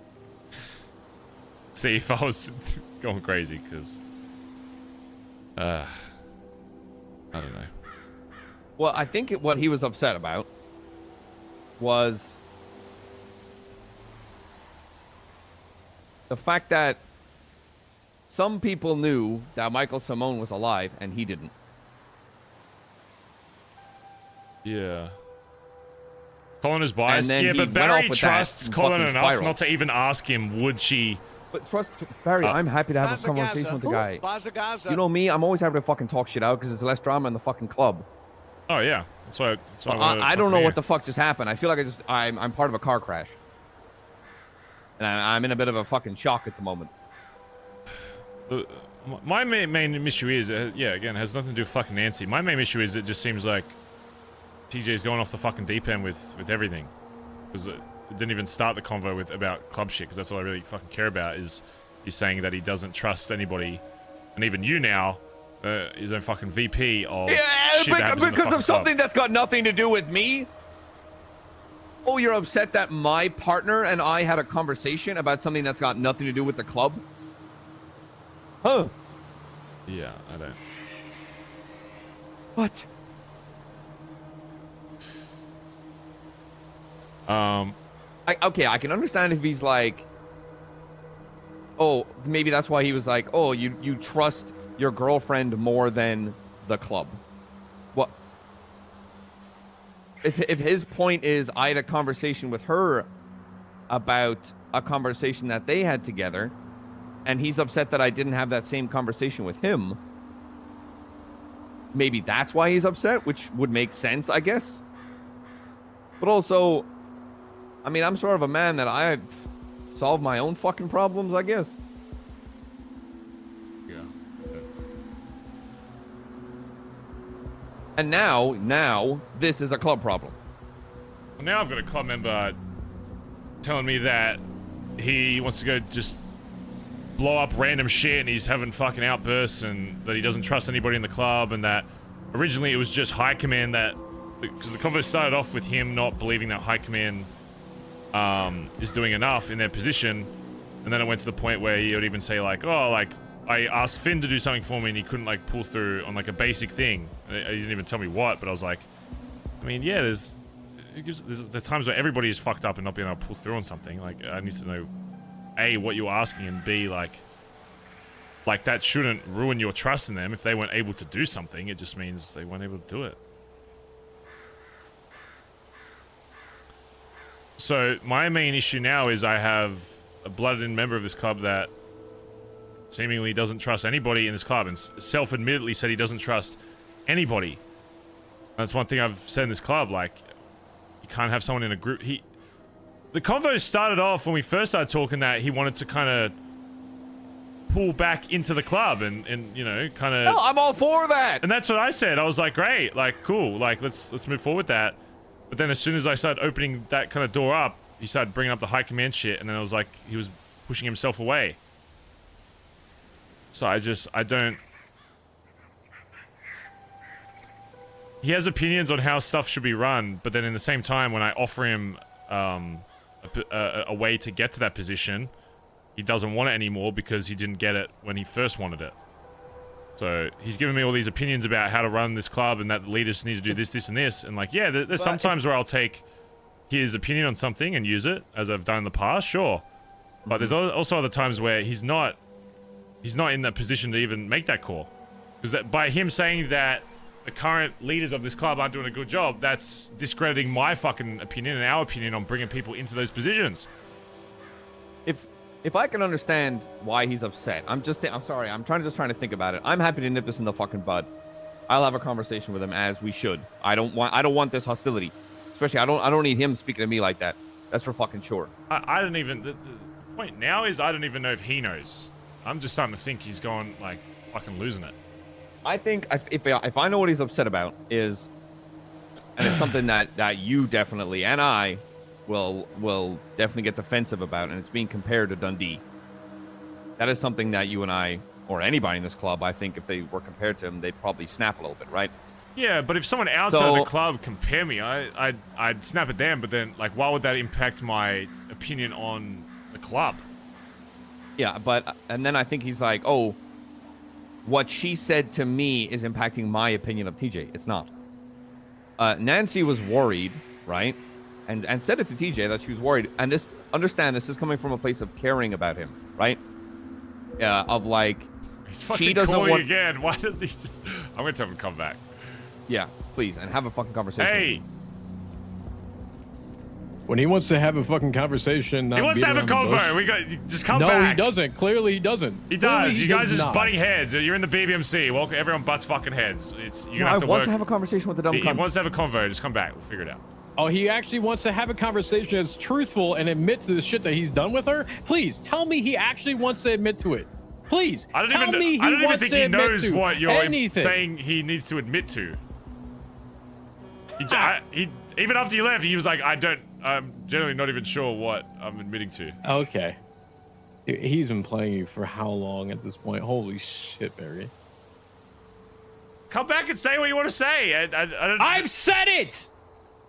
see if I was going crazy, because... I don't know. Well, I think what he was upset about was the fact that some people knew that Michael Simone was alive and he didn't. Yeah. Collin is biased. And then Yeah, he but went off Barry with trusts that Collin fucking enough spiral. not to even ask him, would she... But trust Barry, I'm happy to have a conversation with the guy. You know me, I'm always happy to fucking talk shit out because there's less drama in the fucking club. Oh yeah, that's why. I don't know what the fuck just happened. I feel like I'm part of a car crash. And I'm in a bit of a fucking shock at the moment. My main issue is, yeah, again, it has nothing to do with fucking Nancy. My main issue is it just seems like TJ's going off the fucking deep end with everything. Because it didn't even start the convo with about club shit, because that's all I really fucking care about is he's saying that he doesn't trust anybody. And even you now, his own fucking VP of shit that happens in the because of fucking something club. that's got nothing to do with me? Oh, you're upset that my partner and I had a conversation about something that's got nothing to do with the club? Huh. Yeah, I don't. What? Okay, I can understand if he's like, oh, maybe that's why he was like, oh, you trust your girlfriend more than the club. What? If his point is I had a conversation with her about a conversation that they had together, and he's upset that I didn't have that same conversation with him, maybe that's why he's upset, which would make sense, I guess. But also, I mean, I'm sort of a man that I solve my own fucking problems, I guess. Yeah. And now, this is a club problem. Well, now I've got a club member telling me that he wants to go just blow up random shit and he's having fucking outbursts and that he doesn't trust anybody in the club and that originally it was just High Command that... Because the convo started off with him not believing that High Command is doing enough in their position, and then it went to the point where he would even say like, oh, like, I asked Finn to do something for me and he couldn't like pull through on like a basic thing. He didn't even tell me what, but I was like, I mean, yeah, there's times where everybody is fucked up and not being able to pull through on something. Like, I need to know, A, what you're asking, and B, like that shouldn't ruin your trust in them. If they weren't able to do something, it just means they weren't able to do it. So my main issue now is I have a blooded-in member of this club that seemingly doesn't trust anybody in this club and self-admittedly said he doesn't trust anybody. That's one thing I've said in this club, like, you can't have someone in a group. The convo started off when we first started talking that he wanted to kind of pull back into the club and you know, kind of... No, I'm all for that! And that's what I said. I was like, great, like, cool, like, let's move forward with that. But then as soon as I started opening that kind of door up, he started bringing up the High Command shit, and then it was like he was pushing himself away. So I don't... He has opinions on how stuff should be run, but then in the same time, when I offer him a way to get to that position, he doesn't want it anymore because he didn't get it when he first wanted it. So he's giving me all these opinions about how to run this club and that the leaders need to do this, this, and this. And like, yeah, there's sometimes where I'll take his opinion on something and use it, as I've done in the past, sure. But there's also other times where he's not in that position to even make that call. Because by him saying that the current leaders of this club aren't doing a good job, that's discrediting my fucking opinion and our opinion on bringing people into those positions. If I can understand why he's upset, I'm sorry, I'm trying to think about it. I'm happy to nip this in the fucking bud. I'll have a conversation with him as we should. I don't want this hostility. Especially I don't need him speaking to me like that. That's for fucking sure. I don't even... The point now is I don't even know if he knows. I'm just starting to think he's gone, like, fucking losing it. I think if I know what he's upset about is... And it's something that you definitely, and I... will definitely get defensive about, and it's being compared to Dundee. That is something that you and I, or anybody in this club, I think if they were compared to him, they'd probably snap a little bit, right? Yeah, but if someone outside the club compare me, I'd snap at them, but then, like, why would that impact my opinion on the club? Yeah, but, and then I think he's like, oh, what she said to me is impacting my opinion of TJ. It's not. Nancy was worried, right? And said it to TJ that she was worried. And this is coming from a place of caring about him, right? Of like, he's fucking she doesn't calling want... again. Why does he just... I'm going to have him come back. Yeah, please, and have a fucking conversation. Hey! When he wants to have a fucking conversation... He wants to have a convo. Just come back. No, he doesn't. Clearly, he doesn't. He does. You guys are just butting heads. You're in the BBMC. Well, everyone butts fucking heads. You're gonna have to I want to have a conversation with the dumb cunt. He wants to have a convo. Just come back. We'll figure it out. Oh, he actually wants to have a conversation that's truthful and admit to the shit that he's done with her? Please tell me he actually wants to admit to it. Please I don't tell even, me he I don't even wants think to he admit knows to what you're anything. saying he needs to admit to. He even after you left, he was like, I'm generally not even sure what I'm admitting to. Okay. Dude, he's been playing you for how long at this point? Holy shit, Barry. Come back and say what you want to say. I've said it!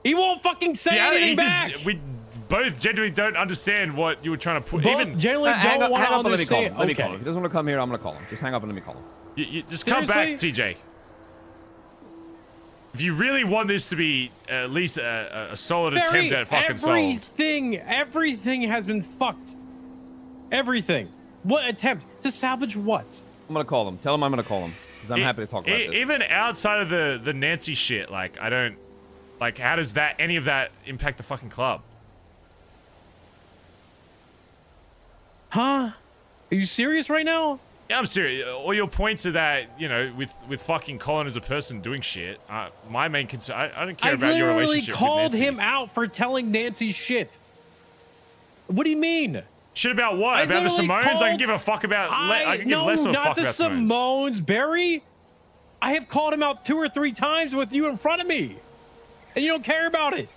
He won't fucking say anything back! We both genuinely don't understand what you were trying to put. Both Even generally don't want to understand. Let me call him. If he doesn't want to come here, I'm going to call him. Just hang up and let me call him. You just come back, TJ. If you really want this to be at least a solid attempt at fucking solved. Everything has been fucked. Everything. What attempt? To salvage what? I'm going to call him. Tell him I'm going to call him. Because I'm happy to talk about this. Even outside of the Nancy shit, like, I don't... Like, how does any of that impact the fucking club? Huh? Are you serious right now? Yeah, I'm serious. All your points are that, you know, with fucking Collin as a person doing shit. My main concern, I don't care about your relationship with Nancy. I literally called him out for telling Nancy shit. What do you mean? Shit about what? About the Simones? I can give a fuck about... I can give less of a fuck about Simones. No, not the Simones, Barry. I have called him out 2 or 3 times with you in front of me. And you don't care about it.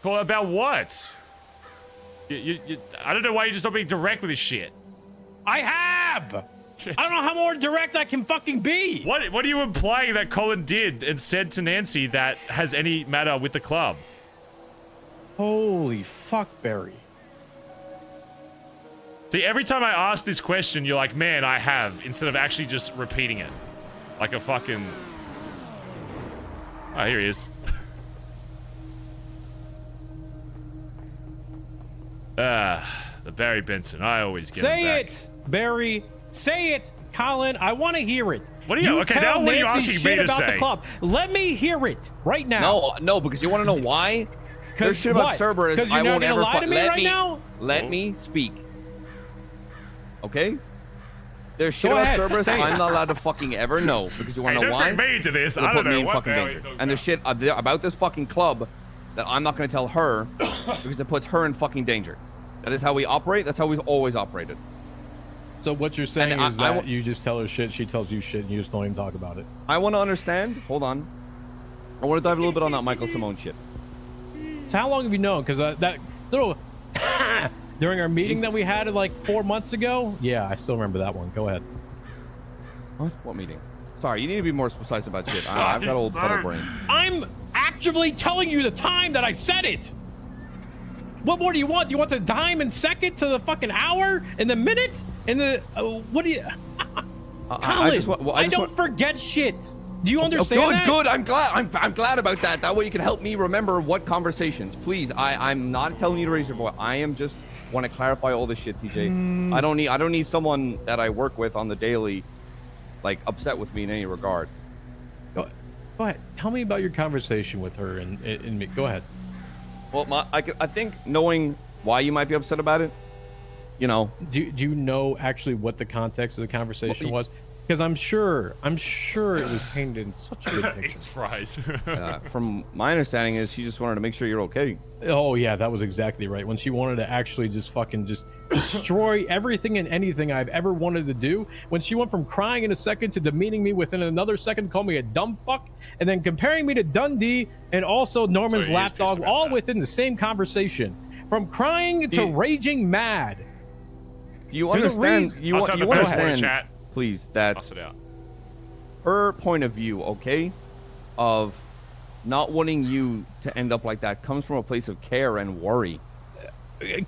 Call about what? I don't know why you're just not being direct with this shit. I have! I don't know how more direct I can fucking be. What are you implying that Collin did and said to Nancy that has any matter with the club? Holy fuck, Barry. See, every time I ask this question, you're like, man, I have, instead of actually just repeating it. Like a fucking... Oh, here he is. The Barry Benson. I always get him back. Say it, Barry. Say it, Collin. I want to hear it. What are you? Okay, now what are you asking me to about say? The club. Let me hear it right now. No, because you want to know why? There's shit about Cerberus. Because you're not gonna lie to me right now. Let me speak. Okay. There's shit about Cerberus I'm not allowed to fucking ever know because you want to know why? Don't bring me into this. It'll I don't put know me in what fucking danger. And there's shit about this fucking club that I'm not going to tell her because it puts her in fucking danger. That is how we operate. That's how we've always operated. So what you're saying is that you just tell her shit, she tells you shit, and you just don't even talk about it. I want to understand. Hold on. I want to dive a little bit on that Michael Simone shit. So how long have you known? Because that little during our meeting that we had like 4 months ago. Yeah, I still remember that one. Go ahead. What meeting? Sorry, you need to be more precise about shit. I've got old puddle brain. I'm actively telling you the time that I said it. What more do you want? Do you want the dime and second to the fucking hour and the minute and the what do you? Collin, I don't forget shit. Do you understand that? Good. I'm glad about that. That way you can help me remember what conversations. Please, I'm not telling you to raise your voice. I am just want to clarify all this shit, TJ. I don't need someone that I work with on the daily, like upset with me in any regard. Go ahead. Tell me about your conversation with her and me. Go ahead. Well, I think knowing why you might be upset about it, you know. Do you know actually what the context of the conversation was? Because I'm sure it was painted in such a good picture. It's fries. From my understanding is she just wanted to make sure you're okay. Oh yeah, that was exactly right. When she wanted to actually just fucking just destroy everything and anything I've ever wanted to do. When she went from crying in a second to demeaning me within another second, call me a dumb fuck, and then comparing me to Dundee and also Norman's lapdog, all within the same conversation. From crying to raging mad. Do you understand? You understand? Chat. Please, that her point of view, okay, of not wanting you to end up like that comes from a place of care and worry.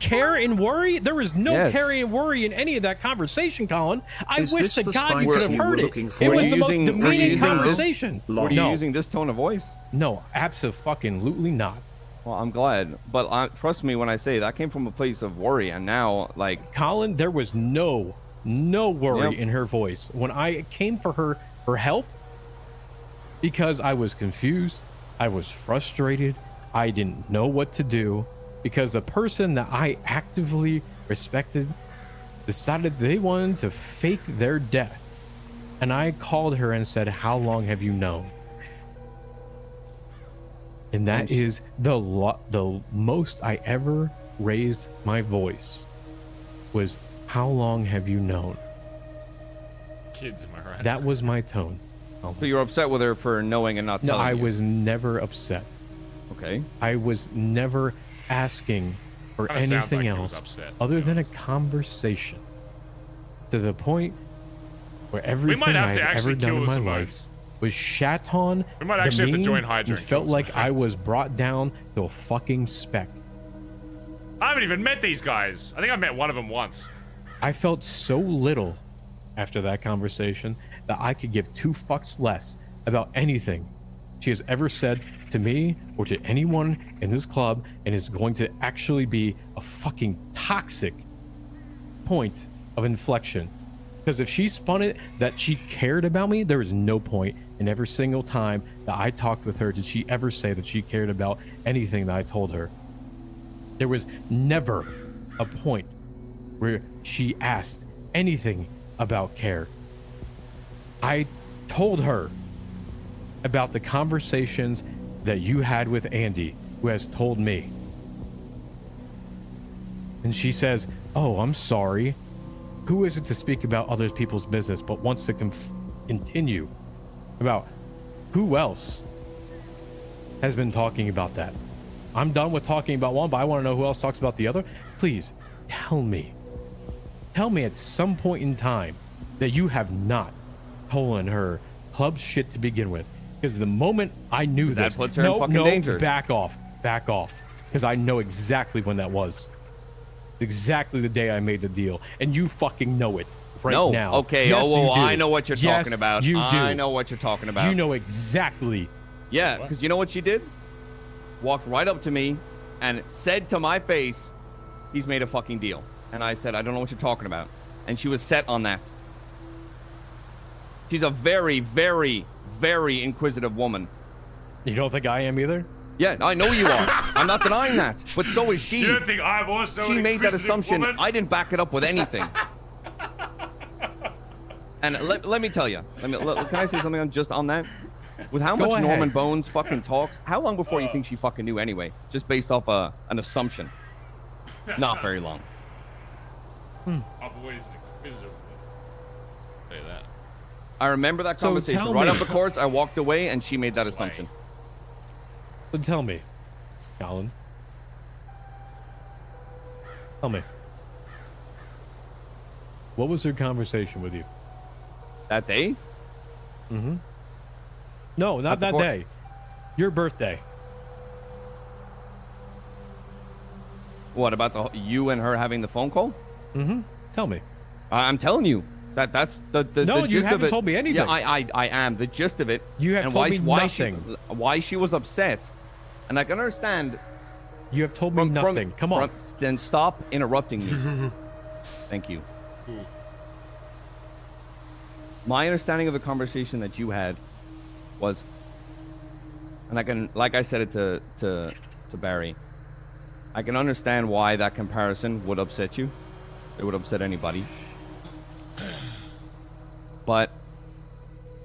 Care and worry? There was no care and worry in any of that conversation, Collin. I wish to God you could have heard it. It was the most demeaning conversation. Were you using this tone of voice? No, absolutely not. Well, I'm glad, but trust me when I say that came from a place of worry, and now, like, Collin, there was no worry in her voice when I came for her help, because I was confused, I was frustrated, I didn't know what to do, because the person that I actively respected decided they wanted to fake their death. And I called her and said, how long have you known? And that is the most I ever raised my voice was, how long have you known? Kids, am I right? That was my tone. So you're upset with her for knowing and not No, telling I you? was never upset. Okay. I was never asking for Kinda sounds anything like he was else upset, other to be than a honest. conversation. To the point where We everything might have I'd to ever actually done kill in my some life votes. was shat on, We might actually have to demeaned, join Hydra and and kill felt some like I votes. was brought down to a fucking speck. I haven't even met these guys. I think I met one of them once. I felt so little after that conversation that I could give 2 fucks less about anything she has ever said to me or to anyone in this club, and is going to actually be a fucking toxic point of inflection. Because if she spun it that she cared about me, there was no point in every single time that I talked with her did she ever say that she cared about anything that I told her. There was never a point where she asked anything about care. I told her about the conversations that you had with Andi, who has told me. And she says, "Oh, I'm sorry. Who is it to speak about other people's business but wants to continue about who else has been talking about that? I'm done with talking about one, but I want to know who else talks about the other. Please tell me. Tell me at some point in time that you have not told her club shit to begin with. Because the moment I knew That this, puts her in fucking danger. back off, because I know exactly when that was. Exactly the day I made the deal, and you fucking know it right no. now. Okay. Yes, oh, well, you do. I know what you're Yes, talking about. You do. I know what you're talking about. You know exactly. Yeah, because you know what she did? Walked right up to me and said to my face, "He's made a fucking deal." And I said, "I don't know what you're talking about." And she was set on that. She's a very, very, very inquisitive woman. You don't think I am either? Yeah, I know you are. I'm not denying that. But so is she. You don't think I'm also She an made that inquisitive assumption. woman? I didn't back it up with anything. And let me tell you. Can I say something just on that? With how much ahead. Norman Bones fucking talks, how long before you think she fucking knew anyway? Just based off an assumption. Not very long. I'm always an inquisitive woman. Say that. I remember that So conversation. tell Right me- off the courts, I walked away and she made that Sway. assumption. So tell me, Collin. Tell me. What was her conversation with you? That day? Mm-hmm. No, not At the that court? day. Your birthday. What about you and her having the phone call? Mm-hmm. Tell me. I'm telling you. That's the No, the you gist of haven't it. told me anything. Yeah, I am. The gist of it. You have and told why, me why nothing. why she was upset. And I can understand. You have told me nothing. Come on. Then stop interrupting me. Thank you. My understanding of the conversation that you had was, and I can, like I said it to Barry, I can understand why that comparison would upset you. It would upset anybody. But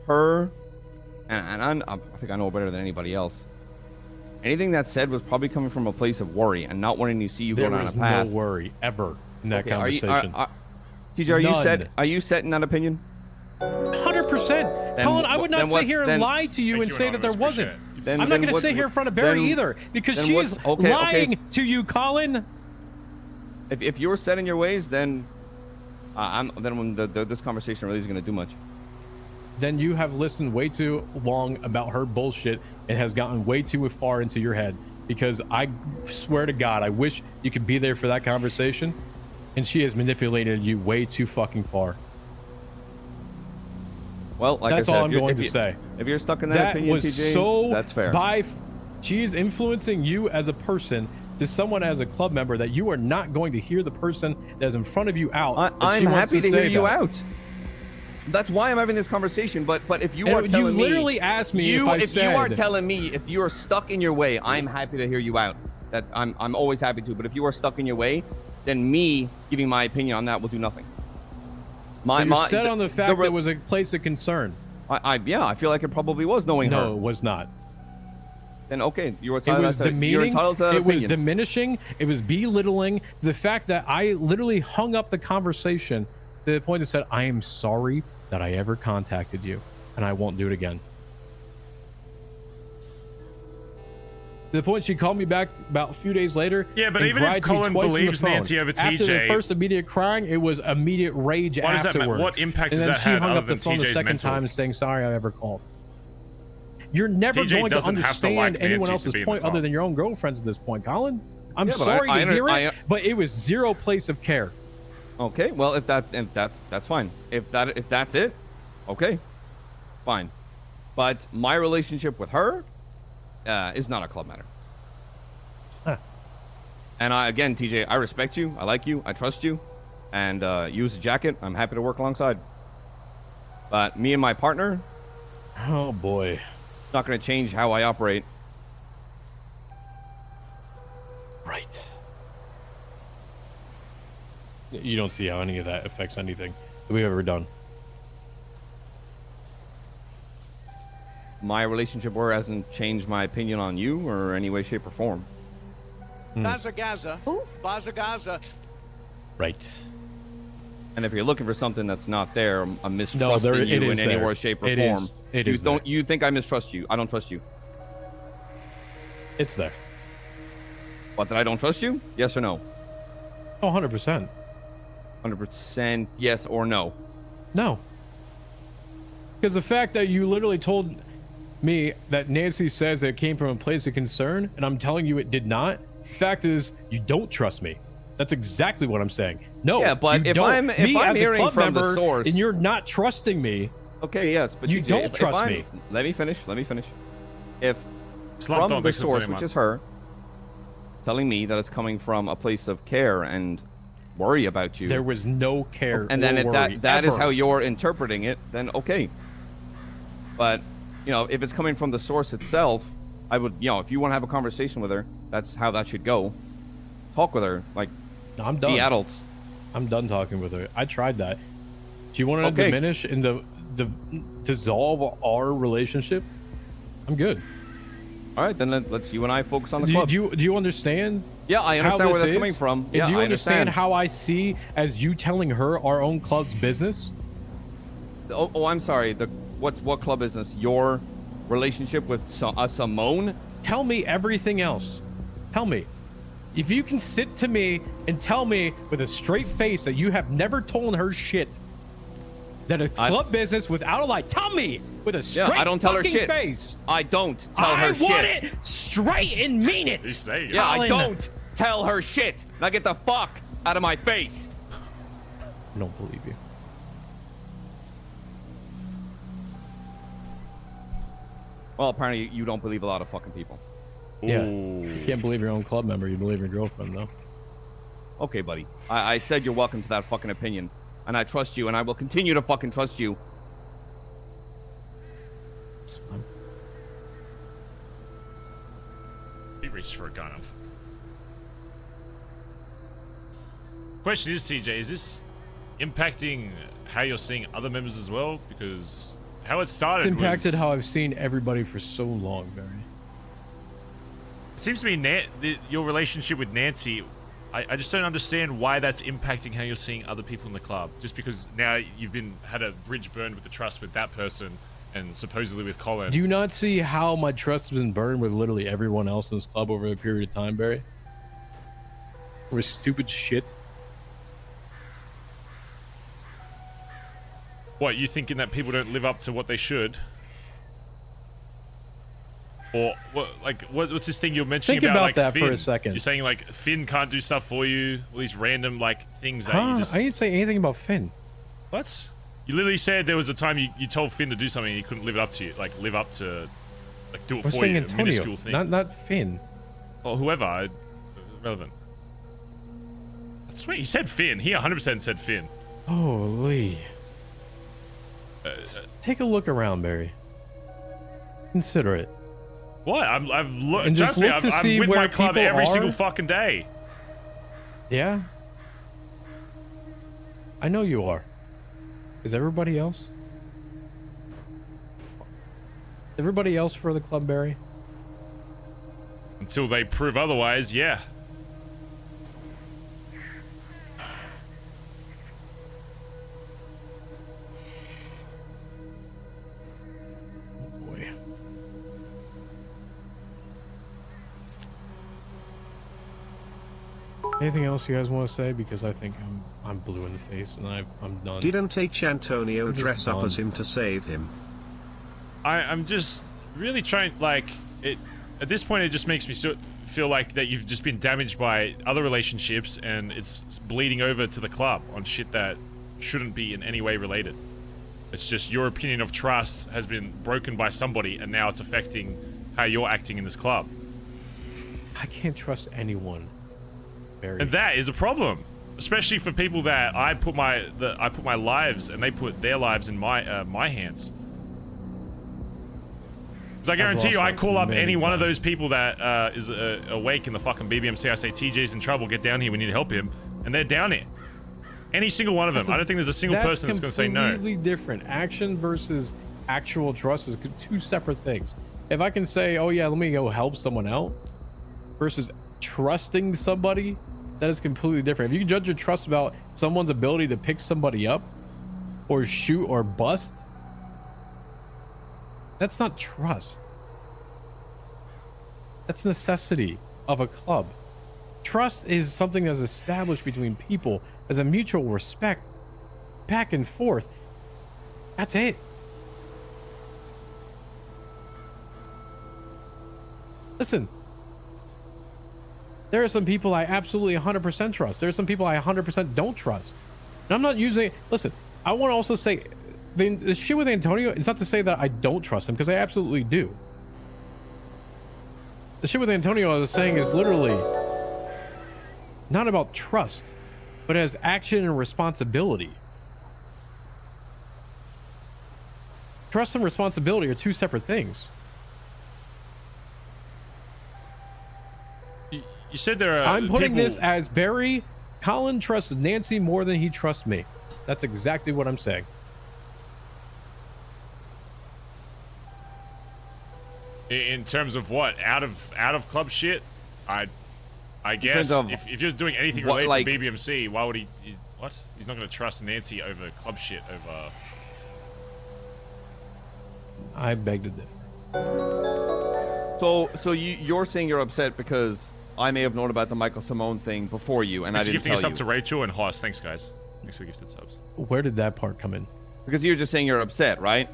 her, and I think I know better than anybody else. Anything that said was probably coming from a place of worry and not wanting to see you There go down was a path. no worry ever in that Okay, conversation. TJ, None. Are you set in that opinion? 100%. Then Collin, I would not then sit what's- here and then- lie to you Thank and you, say that there Anonymous, wasn't. appreciate it. Then- I'm not then going to what- sit here in front of Barry then- either, because then she's what's- okay, lying okay. to you, Collin. If you were set in your ways, then when this conversation really isn't going to do much. Then you have listened way too long about her bullshit and has gotten way too far into your head, because I swear to God, I wish you could be there for that conversation, and she has manipulated you way too fucking far. Well, like That's I said, all I'm going to say. If you're stuck in that, That opinion, was TJ, so that's fair. She is influencing you as a person to someone as a club member that you are not going to hear the person that is in front of you out. that I'm she wants happy to hear say you that. out. That's why I'm having this conversation. But if you And are telling me, literally asked me if I you said, are telling me if you are stuck in your way, I'm happy to hear you out. That I'm always happy to. But if you are stuck in your way, then me giving my opinion on that will do nothing. so you said on the fact that it was a place of concern. Yeah, I feel like it probably was knowing her. No, it was not. then okay, you're It entitled was to, you're demeaning. entitled to that It was opinion. diminishing. It was belittling. The fact that I literally hung up the conversation to the point that said, "I am sorry that I ever contacted you, and I won't do it again." To the point she called me back about a few days later. Yeah, but and even if cried to me Collin twice on the believes phone. Nancy over After the TJ, first immediate crying, it was immediate rage What does that afterwards. mean? What impact and has then that she had hung other up the than phone the TJ's second mental? time saying, "Sorry I ever called." You're never TJ going to doesn't have to like understand anyone Nancy to else's be in the point car. other than your own girlfriends at this point, Collin. I'm Yeah, but sorry I to hear it, I- but it was zero place of care. Okay, well if that's fine. If that's it, okay, fine. But my relationship with her is not a club matter. Huh. And again, TJ, I respect you, I like you, I trust you, and you as a jacket, I'm happy to work alongside. But me and my partner, Oh boy. it's not going to change how I operate. Right. You don't see how any of that affects anything that we've ever done. My relationship with her hasn't changed my opinion on you or any way, shape, or form. Bazza Gaza. Bazza Gaza. Right. And if you're looking for something that's not there, I'm No, mistrusting it you is in any there. way, shape, or It is. form. It you is don't. there. You think I mistrust you? I don't trust you. It's there. What? That I don't trust you? Yes or no? Oh, 100%. 100% yes or no. No. Because the fact that you literally told me that Nancy says it came from a place of concern, and I'm telling you it did not. The fact is, you don't trust me. That's exactly what I'm saying. No. Yeah, but you if don't. I'm me hearing as a club from the member, source, and you're not trusting me. Okay, yes, but You TJ, don't if trust I'm- me. Let me finish. Let me finish. If Slumped from on the Vixen source, 30 which months. is her, telling me that it's coming from a place of care and worry about you, There was no care. and then or if worry, that is ever. how you're interpreting it, then okay. But you know, if it's coming from the source itself, I would, you know, if you want to have a conversation with her, that's how that should go. Talk with her, like, I'm done. be adults. I'm done talking with her. I tried that. Do you want to Okay. diminish and dissolve our relationship? I'm good. All right, then let's you and I focus on the Do club. you understand? Yeah, I how understand where this that's is? coming from. And Yeah, do you I understand understand how I see as you telling her our own club's business? Oh, I'm sorry. What club is this? Your relationship with Simone? Tell me everything else. Tell me. If you can sit to me and tell me with a straight face that you have never told her shit, that a club business without a lie, tell me with a straight I don't tell her fucking shit. face. I don't tell her shit. I want it straight and mean it. He's saying it. Yeah, I Collin. don't tell her shit. Now get the fuck out of my face. I don't believe you. Well, apparently you don't believe a lot of fucking people. Yeah. You can't believe your own club member. You believe your girlfriend, though. Okay, buddy. I said you're welcome to that fucking opinion. And I trust you, and I will continue to fucking trust you. It's fine. He reached for a gun. Question is, TJ, is this impacting how you're seeing other members as well? Because how it started It's impacted was, how I've seen everybody for so long, Barry. it seems to me your relationship with Nancy, I just don't understand why that's impacting how you're seeing other people in the club. Just because now you've had a bridge burned with the trust with that person and supposedly with Collin. Do you not see how my trust has been burned with literally everyone else in this club over a period of time, Barry? Over stupid shit. What, you thinking that people don't live up to what they should? Or what? Like, what's this thing you're mentioning Think about like that Finn? for a second. You're saying like Finn can't do stuff for you. All these random like things that Huh? you just. I didn't say anything about Finn. What? You literally said there was a time you told Finn to do something and he couldn't live up to you. Like live up to, like do it We're for saying you. A Antonio, minuscule thing. not Finn. Or whoever. Relevant. I swear he said Finn. He 100% said Finn. Holy. Take a look around, Barry. Consider it. What? I've looked. And just Trust me, look to I'm see with where my club people every are. single fucking day. Yeah? I know you are. Is everybody else? Everybody else for the club, Barry? Until they prove otherwise, yeah. Boy. Anything else you guys want to say? Because I think I'm blue in the face and I'm done. Didn't H. Antonio dress up done. as him to save him? I'm just really trying, like, it. At this point, it just makes me feel like that you've just been damaged by other relationships and it's bleeding over to the club on shit that shouldn't be in any way related. It's just your opinion of trust has been broken by somebody and now it's affecting how you're acting in this club. I can't trust anyone. Very. And that is a problem, especially for people that I put my lives and they put their lives in my hands. Because I guarantee you, I call up any one of those people that is awake in the fucking BBMC. I say, TJ's in trouble, get down here, we need to help him. And they're down here. Any single one of them. I don't think there's a single person that's going to say no. That's completely different. Action versus actual trust is two separate things. If I can say, oh yeah, let me go help someone out, versus trusting somebody, that is completely different. If you judge your trust about someone's ability to pick somebody up, or shoot or bust, that's not trust. That's necessity of a club. Trust is something that's established between people as a mutual respect, back and forth. That's it. Listen, there are some people I absolutely 100% trust. There are some people I 100% don't trust. And I'm not using, listen, I want to also say, the shit with Antonio, it's not to say that I don't trust him, because I absolutely do. The shit with Antonio I was saying is literally not about trust, but as action and responsibility. Trust and responsibility are two separate things. You said there are I'm putting people... this as Barry. Collin trusts Nancy more than he trusts me. That's exactly what I'm saying. In terms of what? Out of club shit? I guess if you're doing anything related to BBMC, why would he what? He's not going to trust Nancy over club shit over... I beg to differ. So you're saying you're upset because I may have known about the Michael Simone thing before you, and I didn't tell you. Gifting us up to Rachel and Haas. Thanks, guys. Thanks for gifted subs. Where did that part come in? Because you're just saying you're upset, right?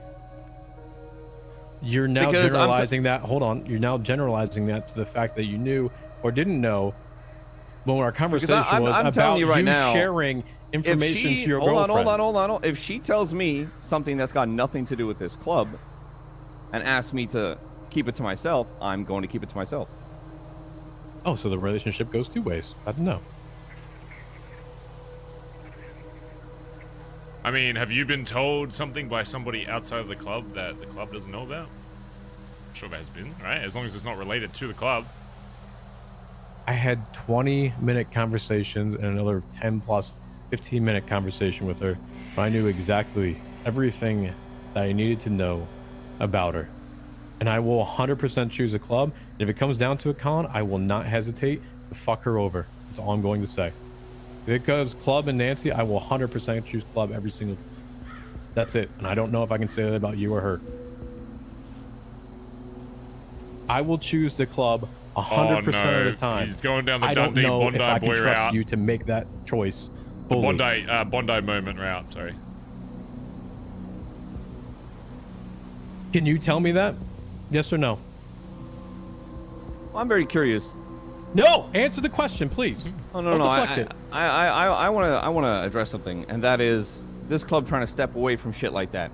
You're now generalizing that. Hold on. You're now generalizing that to the fact that you knew or didn't know when our conversation was about you sharing information to your girlfriend. Hold on. If she tells me something that's got nothing to do with this club and asks me to keep it to myself, I'm going to keep it to myself. Oh, so the relationship goes two ways. I don't know. I mean, have you been told something by somebody outside of the club that the club doesn't know about? I'm sure there has been, right? As long as it's not related to the club. I had 20-minute conversations and another 10 plus 15-minute conversation with her. I knew exactly everything that I needed to know about her. And I will 100% choose a club. And if it comes down to it, Collin, I will not hesitate to fuck her over. That's all I'm going to say. If it goes club and Nancy, I will 100% choose club every single time. That's it. And I don't know if I can say that about you or her. I will choose the club 100% of the time. He's going down the Dundee Bondi boy route. I don't know if I can trust you to make that choice fully. The Bondi moment route, sorry. Can you tell me that? Yes or no? Well, I'm very curious. No, answer the question, please. Oh no, I want to address something, and that is this club trying to step away from shit like that.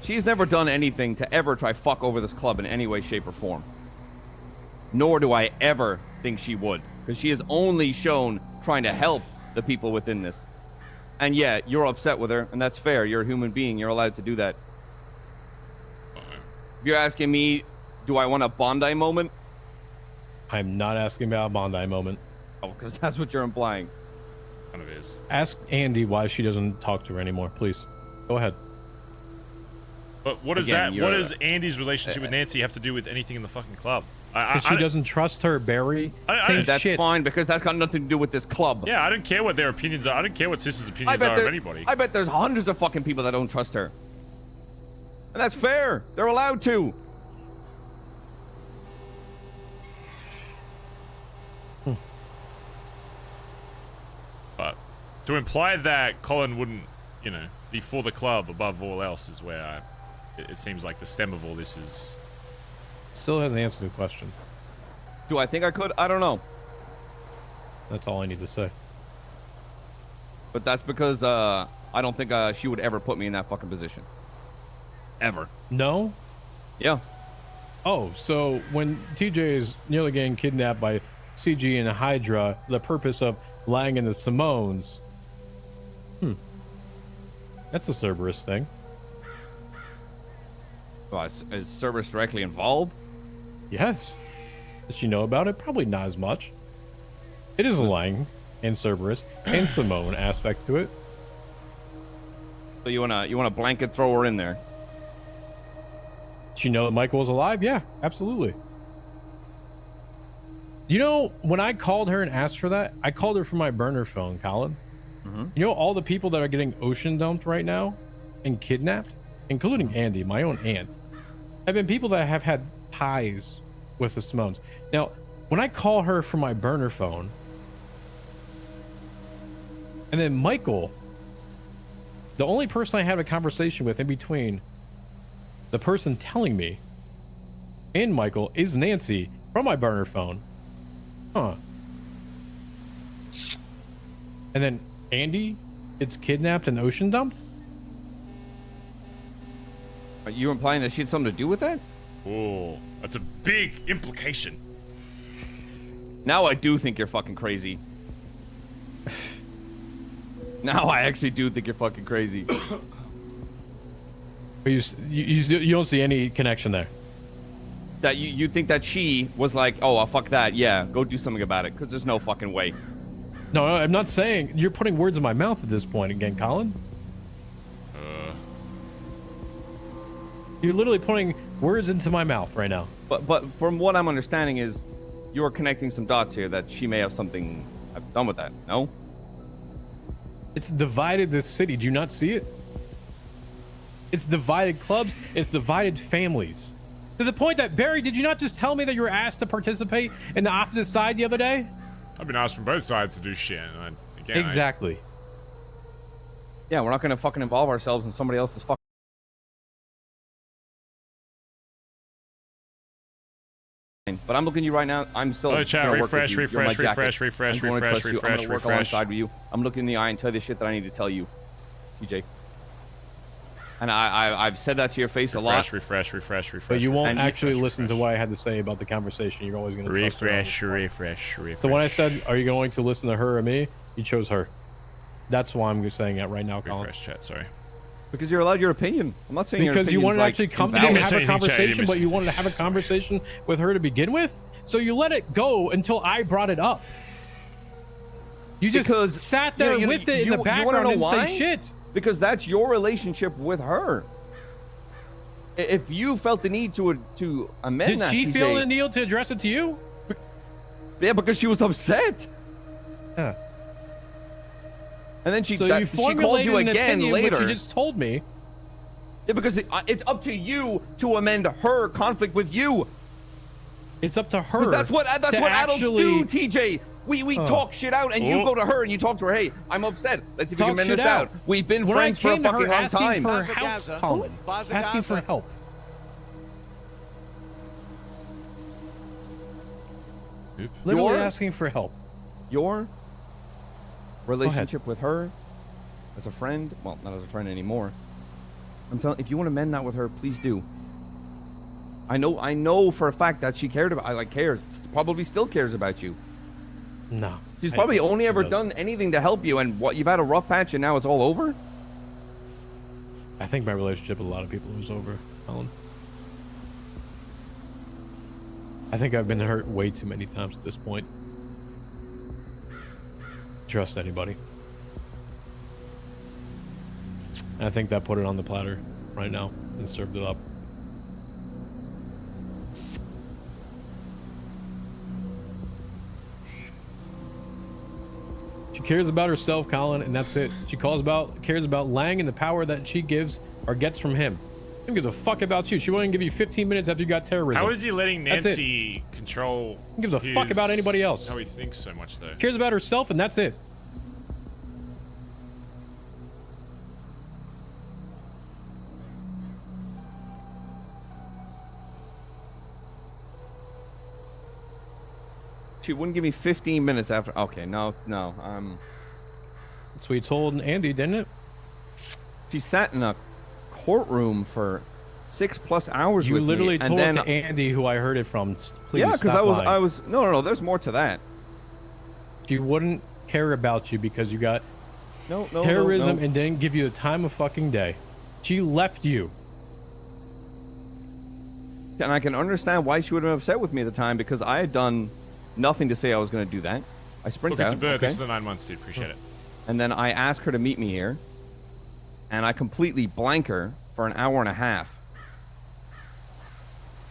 She's never done anything to ever try fuck over this club in any way, shape, or form. Nor do I ever think she would, because she has only shown trying to help the people within this. And yeah, you're upset with her, and that's fair. You're a human being. You're allowed to do that. If you're asking me, do I want a Bondi moment? I'm not asking about a Bondi moment. Oh, because that's what you're implying. Kind of is. Ask Andi why she doesn't talk to her anymore, please. Go ahead. But what does Again, what does Andy's relationship with Nancy have to do with anything in the fucking club? She doesn't trust her, Barry. That's shit. fine, because that's got nothing to do with this club. Yeah, I don't care what their opinions are. I don't care what Sis's opinions are of anybody. I bet there's hundreds of fucking people that don't trust her. And that's fair. They're allowed to. But to imply that Collin wouldn't, you know, be for the club above all else is where it seems like the stem of all this is. Still hasn't answered the question. Do I think I could? I don't know. That's all I need to say. But that's because I don't think she would ever put me in that fucking position. Ever. No? Yeah. Oh, so when TJ is nearly getting kidnapped by CG and Hydra, the purpose of lying in the Simones. That's a Cerberus thing. Well, is Cerberus directly involved? Yes. Does she know about it? Probably not as much. It is a lying and Cerberus and Simone aspect to it. So you wanna blanket throw her in there? She know that Michael was alive? Yeah, absolutely. You know, when I called her and asked for that, I called her from my burner phone, Collin. You know all the people that are getting ocean dumped right now and kidnapped, including Andi, my own aunt, have been people that have had ties with the Simones. Now, when I call her from my burner phone, and then Michael, the only person I have a conversation with in between the person telling me and Michael is Nancy from my burner phone. Huh. And then Andi gets kidnapped and ocean dumped? Are you implying that she had something to do with that? Oh, that's a big implication. Now I do think you're fucking crazy. Now I actually do think you're fucking crazy. You don't see any connection there? That you think that she was like, oh, fuck that, yeah, go do something about it, because there's no fucking way. No, I'm not saying. You're putting words in my mouth at this point again, Collin. You're literally putting words into my mouth right now. But from what I'm understanding is you're connecting some dots here that she may have something done with that, no? It's divided this city. Do you not see it? It's divided clubs. It's divided families. To the point that, Barry, did you not just tell me that you were asked to participate in the opposite side the other day? I've been asked from both sides to do shit. And again, exactly. Yeah, we're not going to fucking involve ourselves in somebody else's fucking... But I'm looking at you right now. I'm still... Oh, chat, refresh. I'm going to work alongside with you. I'm looking in the eye and tell you the shit that I need to tell you, TJ. And I've said that to your face a lot. Refresh. But you won't actually listen to what I had to say about the conversation. You're always going to refresh. So when I said, are you going to listen to her or me? You chose her. That's why I'm saying it right now, Collin. Refresh chat, sorry. Because you're allowed your opinion. I'm not saying because you wanted to actually come to me and have a conversation, but you wanted to have a sorry. conversation with her to begin with. So you let it go until I brought it up. You just sat there with it in the background and say shit. Because that's your relationship with her. If you felt the need to amend that, did she feel the need to address it to you? Yeah, because she was upset. Yeah. And then she called you again later. Which you just told me. Yeah, because it's up to you to amend her conflict with you. It's up to her. That's what adults do, TJ. We talk shit out, and you go to her and you talk to her. Hey, I'm upset. Let's see if we can amend this out. We've been friends for a fucking long time. Asking for help. Literally asking for help. Your relationship with her as a friend, well, not as a friend anymore. I'm telling, if you want to mend that with her, please do. I know for a fact that she cares, probably still cares about you. No. She's probably only ever done anything to help you, and what, you've had a rough patch and now it's all over? I think my relationship with a lot of people is over, Collin. I think I've been hurt way too many times at this point. Trust anybody. And I think that put it on the platter. right now and served it up. She cares about herself, Collin, and that's it. She cares about Lang and the power that she gives or gets from him. She don't give a fuck about you. She won't even give you 15 minutes after you got terrorism. How is he letting Nancy control? He gives a fuck about anybody else. How he thinks so much, though. Cares about herself, and that's it. She wouldn't give me 15 minutes after. Okay, no. That's what you told Andi, didn't it? She sat in a courtroom for 6+ hours You with literally me, told and it then, to Andi, who I heard it from. Please, yeah, because stop I lying. was. No. There's more to that. She wouldn't care about you because you got No. terrorism and didn't give you the time of fucking day. She left you. And I can understand why she would have been upset with me at the time, because I had done nothing to say I was going to do that. I sprinted Look, out. it's a birth. Okay? Thanks for the 9 months, dude. Appreciate it. And then I asked her to meet me here, and I completely blank her for an hour and a half.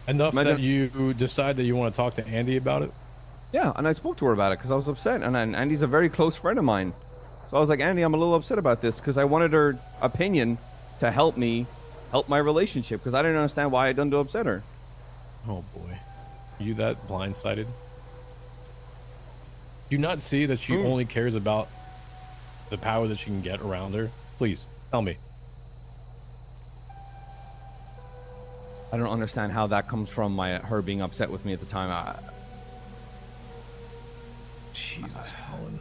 Enough that you decide that you want to talk to Andi about it? Yeah, and I spoke to her about it because I was upset, and Andy's a very close friend of mine. So I was like, Andi, I'm a little upset about this because I wanted her opinion to help me help my relationship, because I didn't understand why I done to upset her. Oh boy. Are you that blindsided? Do you not see that she only cares about the power that she can get around her? Please, tell me. I don't understand how that comes from her being upset with me at the time. Jesus, Collin.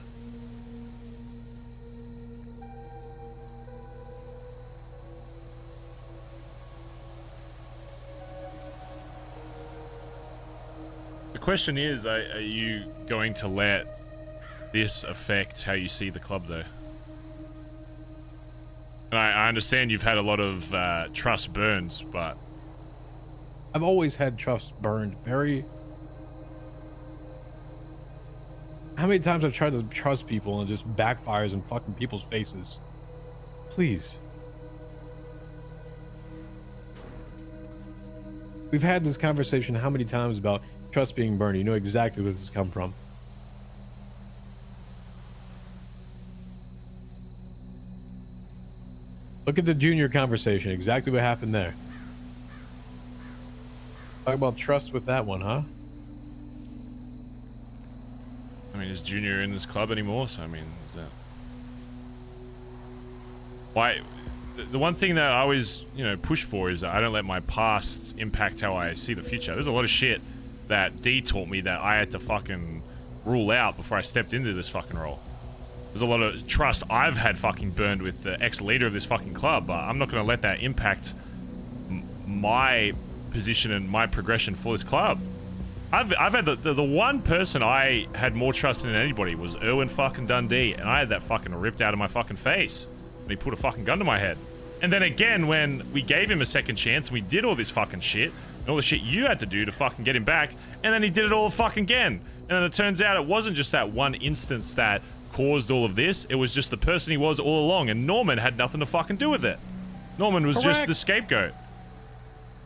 The question is, are you going to let this affect how you see the club, though? And I understand you've had a lot of trust burns, but... I've always had trust burned very... How many times I've tried to trust people and it just backfires in fucking people's faces? Please. We've had this conversation how many times about trust being burned. You know exactly where this has come from. Look at the junior conversation. Exactly what happened there. Talk about trust with that one, huh? I mean, is Junior in this club anymore? So, I mean, is that... Why... The one thing that I always, push for is that I don't let my past impact how I see the future. There's a lot of shit that D taught me that I had to fucking rule out before I stepped into this fucking role. There's a lot of trust I've had fucking burned with the ex-leader of this fucking club, but I'm not going to let that impact my position and my progression for this club. I've had the one person I had more trust in than anybody was Erwin fucking Dundee, and I had that fucking ripped out of my fucking face. And he put a fucking gun to my head. And then again, when we gave him a second chance, and we did all this fucking shit, and all the shit you had to do to fucking get him back, and then he did it all fucking again. And then it turns out it wasn't just that one instance that caused all of this, it was just the person he was all along, and Norman had nothing to fucking do with it. Norman was just the scapegoat.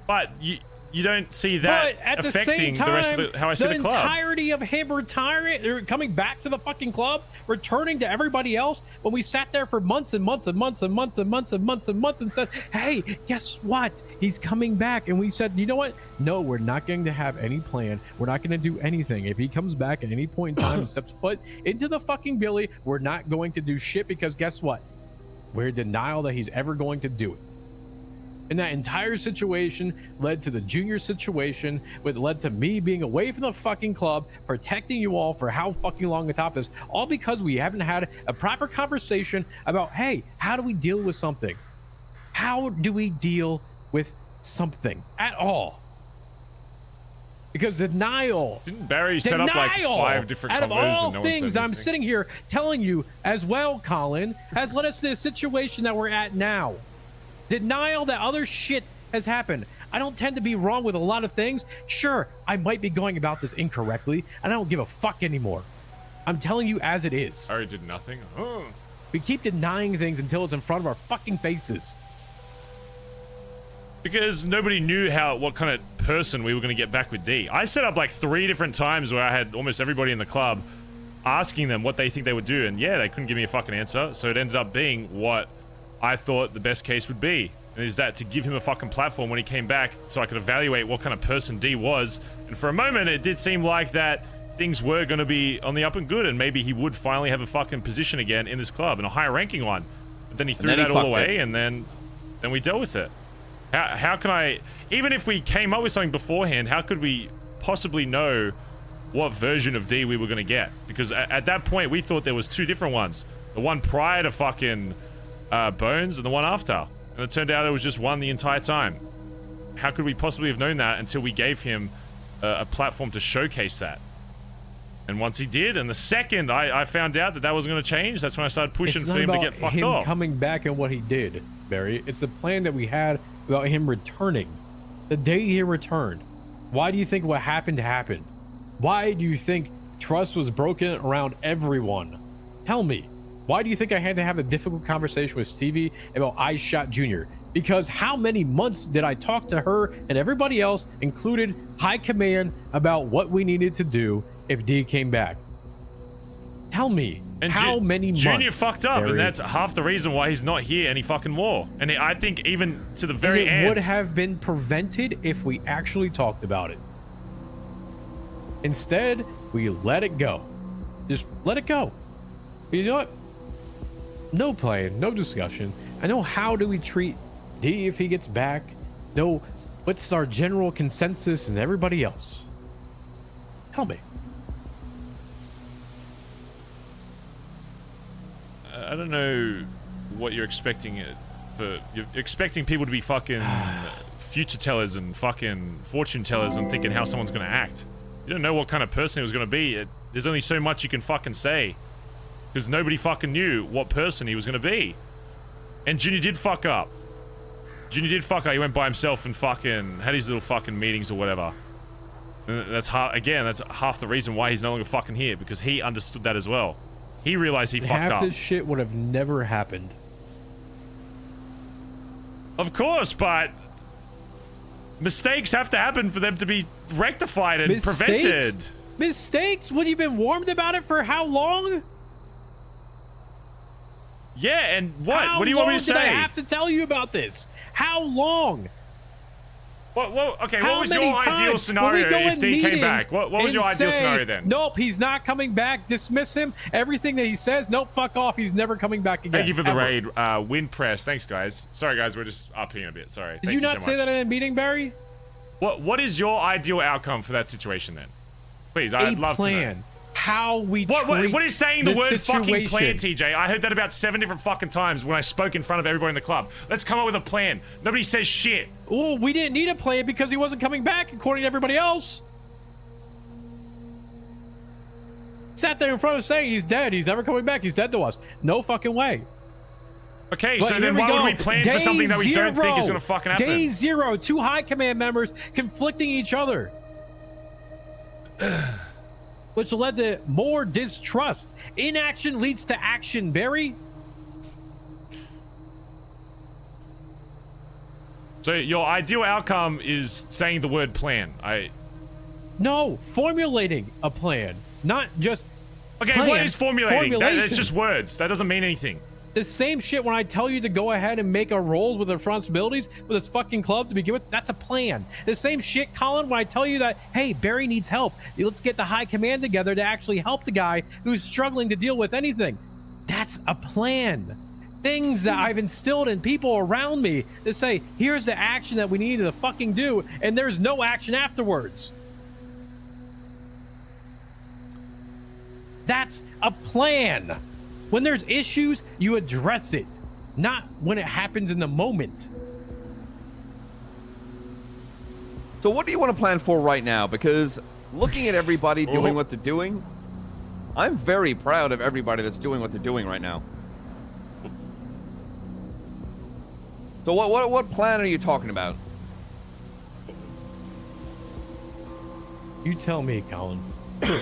But you don't see that affecting the rest of how I see the club. The entirety of him retiring, or coming back to the fucking club, returning to everybody else, when we sat there for months and months and months and months and months and months and months and said, hey, guess what? He's coming back. And we said, you know what? No, we're not going to have any plan. We're not going to do anything. If he comes back at any point in time and steps foot into the fucking Billy, we're not going to do shit, because guess what? We're in denial that he's ever going to do it. And that entire situation led to the junior situation, which led to me being away from the fucking club, protecting you all for how fucking long the top is, all because we haven't had a proper conversation about, hey, how do we deal with something? How do we deal with something at all? Because denial. Didn't Barry set up like 5 different out of combos all and no one said things I'm anything? sitting here telling you as well, Collin, has led us to the situation that we're at now. Denial that other shit has happened. I don't tend to be wrong with a lot of things. Sure, I might be going about this incorrectly, and I don't give a fuck anymore. I'm telling you as it is. Barry did nothing? Oh. We keep denying things until it's in front of our fucking faces. Because nobody knew what kind of person we were going to get back with D. I set up like 3 different times where I had almost everybody in the club asking them what they think they would do, and yeah, they couldn't give me a fucking answer, so it ended up being what I thought the best case would be, and is that to give him a fucking platform when he came back so I could evaluate what kind of person D was. And for a moment, it did seem like that things were going to be on the up and good, and maybe he would finally have a fucking position again in this club, and a higher ranking one. But then he threw that all away, and then we dealt with it. How can I... Even if we came up with something beforehand, how could we possibly know what version of D we were going to get? Because at that point, we thought there was 2 different ones. The one prior to fucking Bones and the one after. And it turned out it was just one the entire time. How could we possibly have known that until we gave him a platform to showcase that? And once he did, and the second I found out that wasn't going to change, that's when I started pushing for him to get fucked off. Coming back and what he did, Barry. It's the plan that we had about him returning. The day he returned, why do you think what happened happened? Why do you think trust was broken around everyone? Tell me. Why do you think I had to have a difficult conversation with Stevie about I Shot Jr.? Because how many months did I talk to her and everybody else, included high command, about what we needed to do if D came back? Tell me. And how many months? Junior fucked up, Barry? And that's half the reason why he's not here any fucking more. And I think even to the very end... It would have been prevented if we actually talked about it. Instead, we let it go. Just let it go. You know what? No plan, no discussion. I know how do we treat D if he gets back. No, what's our general consensus and everybody else? Tell me. I don't know what you're expecting, but you're expecting people to be fucking future tellers and fucking fortune tellers and thinking how someone's going to act. You don't know what kind of person he was going to be. There's only so much you can fucking say. Because nobody fucking knew what person he was going to be. And Junior did fuck up. Junior did fuck up. He went by himself and fucking had his little fucking meetings or whatever. And that's that's half the reason why he's no longer fucking here. Because he understood that as well. He realized he fucked up. Half this shit would have never happened. Of course, but mistakes have to happen for them to be rectified and prevented. Mistakes? What, you've been warned about it for how long? Yeah, and what? What do you want me to say? How long did I have to tell you about this? How long? Well, okay, what was your ideal scenario if D came back? What was your ideal scenario then? Nope, he's not coming back. Dismiss him. Everything that he says, nope, fuck off. He's never coming back again. Thank you for the raid. Wind press. Thanks, guys. Sorry, guys, we're just up here a bit. Sorry. Did you not say that in a meeting, Barry? What is your ideal outcome for that situation then? Please, I'd love to know. How we what is saying the word situation. fucking plan, TJ? I heard that about 7 different fucking times when I spoke in front of everybody in the club. Let's come up with a plan. Nobody says shit. Oh, we didn't need a plan because he wasn't coming back, according to everybody else. Sat there in front of us saying he's dead. He's never coming back. He's dead to us. No fucking way. Okay, so then why would we plan for something that we don't think is going to fucking happen? Day 0, 2 high command members conflicting each other. Which led to more distrust. Inaction leads to action, Barry. So your ideal outcome is saying the word plan. No, formulating a plan, not just Okay, plan. what is formulating? That's just words. That doesn't mean anything. The same shit when I tell you to go ahead and make our roles with responsibilities with this fucking club to begin with, that's a plan. The same shit, Collin, when I tell you that, hey, Barry needs help. Let's get the high command together to actually help the guy who's struggling to deal with anything. That's a plan. Things that I've instilled in people around me to say, here's the action that we need to fucking do, and there's no action afterwards. That's a plan. When there's issues, you address it, not when it happens in the moment. So what do you want to plan for right now? Because looking at everybody doing what they're doing, I'm very proud of everybody that's doing what they're doing right now. So what plan are you talking about? You tell me, Collin.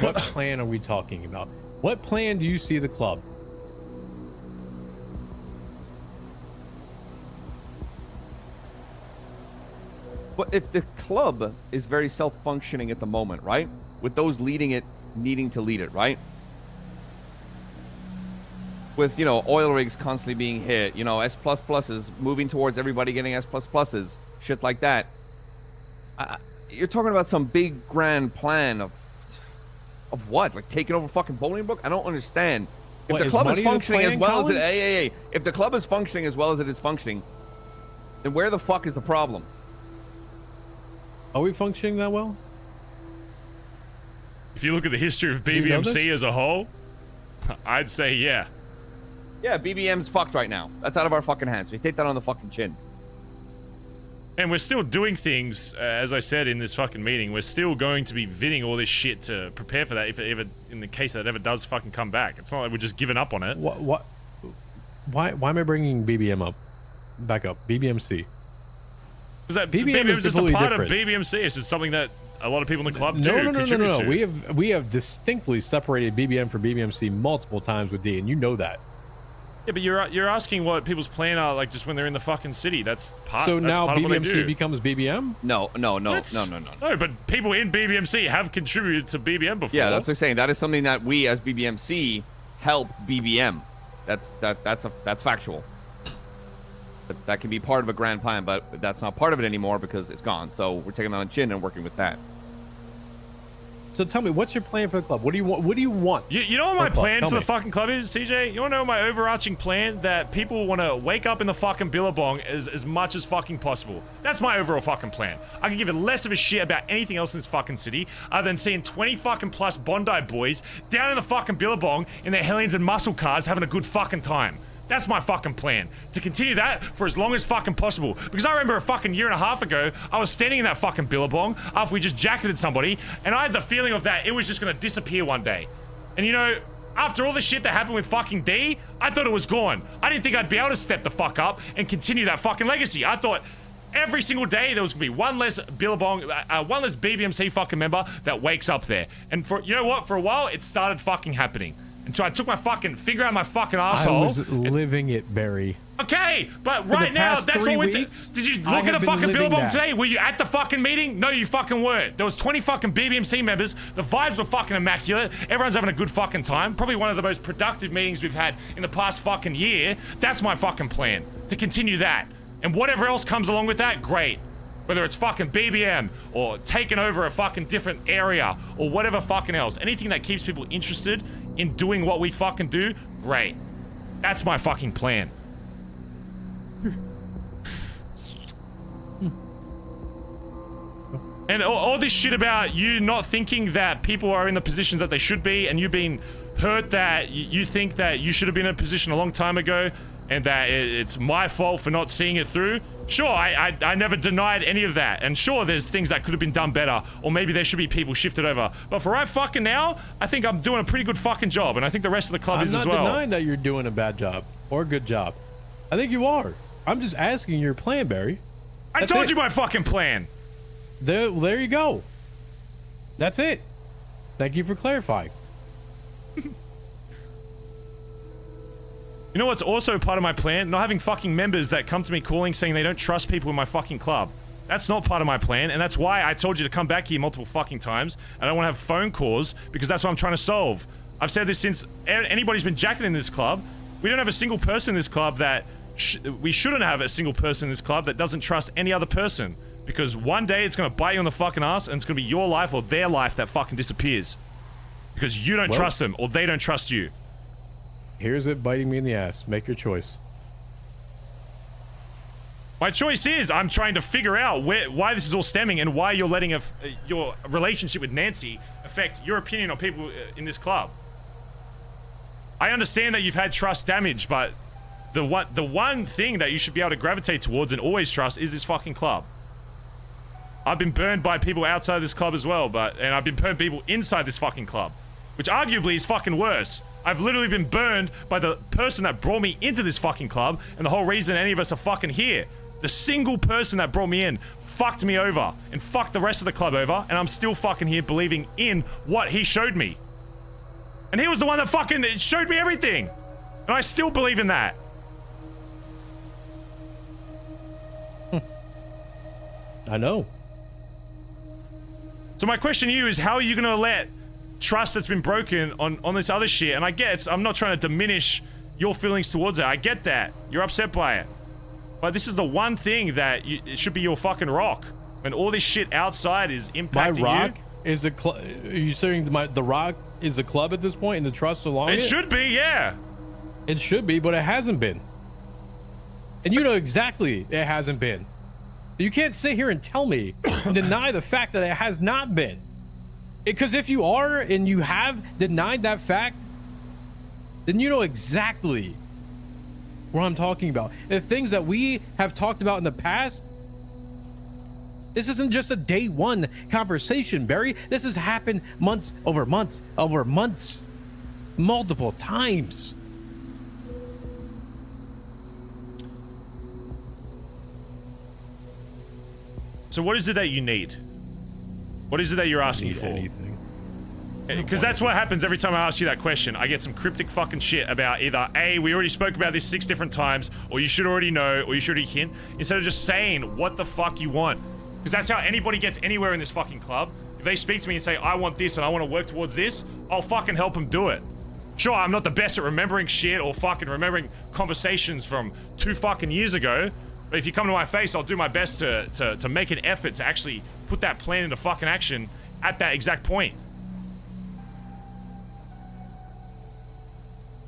What plan are we talking about? What plan do you see the club? But if the club is very self-functioning at the moment, right? With those leading it, needing to lead it, right? With, you know, oil rigs constantly being hit, you know, S++s moving towards everybody getting S++s, shit like that. You're talking about some big grand plan of what? Like taking over fucking Bolingbroke? I don't understand. If the club is functioning as well as it, if the club is functioning as well as it is functioning, then where the fuck is the problem? Are we functioning that well? If you look at the history of BBMC as a whole, I'd say yeah. Yeah, BBM's fucked right now. That's out of our fucking hands. We take that on the fucking chin. And we're still doing things, as I said in this fucking meeting, we're still going to be viding all this shit to prepare for that if it ever, in the case that it ever does fucking come back. It's not like we're just giving up on it. Why am I bringing BBM up? Back up. BBMC. Because that BBM is just a part different. of BBMC. It's just something that a lot of people in the club No. do. We have distinctly separated BBM from BBMC multiple times with D, and you know that. Yeah, but you're asking what people's plan are like just when they're in the fucking city. That's part. So that's now part of what they BBMC do. becomes BBM? No. No, but people in BBMC have contributed to BBM before. Yeah, that's what I'm saying. That is something that we as BBMC help BBM. That's factual. That can be part of a grand plan, but that's not part of it anymore because it's gone. So we're taking that on chin and working with that. So tell me, what's your plan for the club? What do you want? What do you want? You know what my plan for Tell the me. fucking club is, CJ? You want to know my overarching plan? That people want to wake up in the fucking Billabong as much as fucking possible. That's my overall fucking plan. I can give it less of a shit about anything else in this fucking city other than seeing 20 fucking plus Bondi boys down in the fucking Billabong in their Hellions and muscle cars having a good fucking time. That's my fucking plan. To continue that for as long as fucking possible. Because I remember a fucking year and a half ago, I was standing in that fucking Billabong after we just jacketed somebody, and I had the feeling of that it was just gonna disappear one day. And you know, after all the shit that happened with fucking D, I thought it was gone. I didn't think I'd be able to step the fuck up and continue that fucking legacy. I thought every single day there was gonna be one less Billabong, one less BBMC fucking member that wakes up there. And for, you know what, for a while, it started fucking happening. And so I took my fucking finger out of my fucking asshole. I was living it, Barry. Okay, but right now, that's all we're... Did you look at the fucking Billabong today? Were you at the fucking meeting? No, you fucking weren't. There was 20 fucking BBMC members. The vibes were fucking immaculate. Everyone's having a good fucking time. Probably one of the most productive meetings we've had in the past fucking year. That's my fucking plan. To continue that. And whatever else comes along with that, great. Whether it's fucking BBM or taking over a fucking different area or whatever fucking else. Anything that keeps people interested in doing what we fucking do, great. That's my fucking plan. And all this shit about you not thinking that people are in the positions that they should be and you being hurt that you think that you should have been in a position a long time ago and that it's my fault for not seeing it through. Sure, I never denied any of that. And sure, there's things that could have been done better. Or maybe there should be people shifted over. But for right fucking now, I think I'm doing a pretty good fucking job. And I think the rest of the club is as well. I'm not denying that you're doing a bad job. Or a good job. I think you are. I'm just asking your plan, Barry. I told you my fucking plan. There you go. That's it. Thank you for clarifying. You know what's also part of my plan? Not having fucking members that come to me calling saying they don't trust people in my fucking club. That's not part of my plan, and that's why I told you to come back here multiple fucking times. I don't want to have phone calls, because that's what I'm trying to solve. I've said this since anybody's been jacketing this club. We don't have a single person in this club that... we shouldn't have a single person in this club that doesn't trust any other person. Because one day it's going to bite you on the fucking ass, and it's going to be your life or their life that fucking disappears. Because you don't trust them, or they don't trust you. Here's it biting me in the ass. Make your choice. My choice is I'm trying to figure out why this is all stemming and why you're letting your relationship with Nancy affect your opinion on people in this club. I understand that you've had trust damage, but the one thing that you should be able to gravitate towards and always trust is this fucking club. I've been burned by people outside this club as well, and I've been burned by people inside this fucking club, which arguably is fucking worse. I've literally been burned by the person that brought me into this fucking club, and the whole reason any of us are fucking here. The single person that brought me in fucked me over and fucked the rest of the club over, and I'm still fucking here believing in what he showed me. And he was the one that fucking showed me everything. And I still believe in that. I know. So my question to you is, how are you gonna let trust that's been broken on this other shit? And I get, I'm not trying to diminish your feelings towards it. I get that. You're upset by it. But this is the one thing that it should be your fucking rock. When all this shit outside is impacting my rock you. Is a are you saying the rock is a club at this point and the trust along it? It should be, yeah. It should be, but it hasn't been. And you know exactly it hasn't been. You can't sit here and tell me and deny the fact that it has not been. Because if you are and you have denied that fact, then you know exactly what I'm talking about. The things that we have talked about in the past, this isn't just a day one conversation, Barry. This has happened months over months over months, multiple times. So what is it that you need? What is it that you're asking for? Anything. Because that's what happens every time I ask you that question. I get some cryptic fucking shit about either A, we already spoke about this 6 different times, or you should already know, or you should already hint, instead of just saying what the fuck you want. Because that's how anybody gets anywhere in this fucking club. If they speak to me and say, I want this and I want to work towards this, I'll fucking help them do it. Sure, I'm not the best at remembering shit or fucking remembering conversations from 2 fucking years ago, but if you come to my face, I'll do my best to make an effort to actually put that plan into fucking action at that exact point.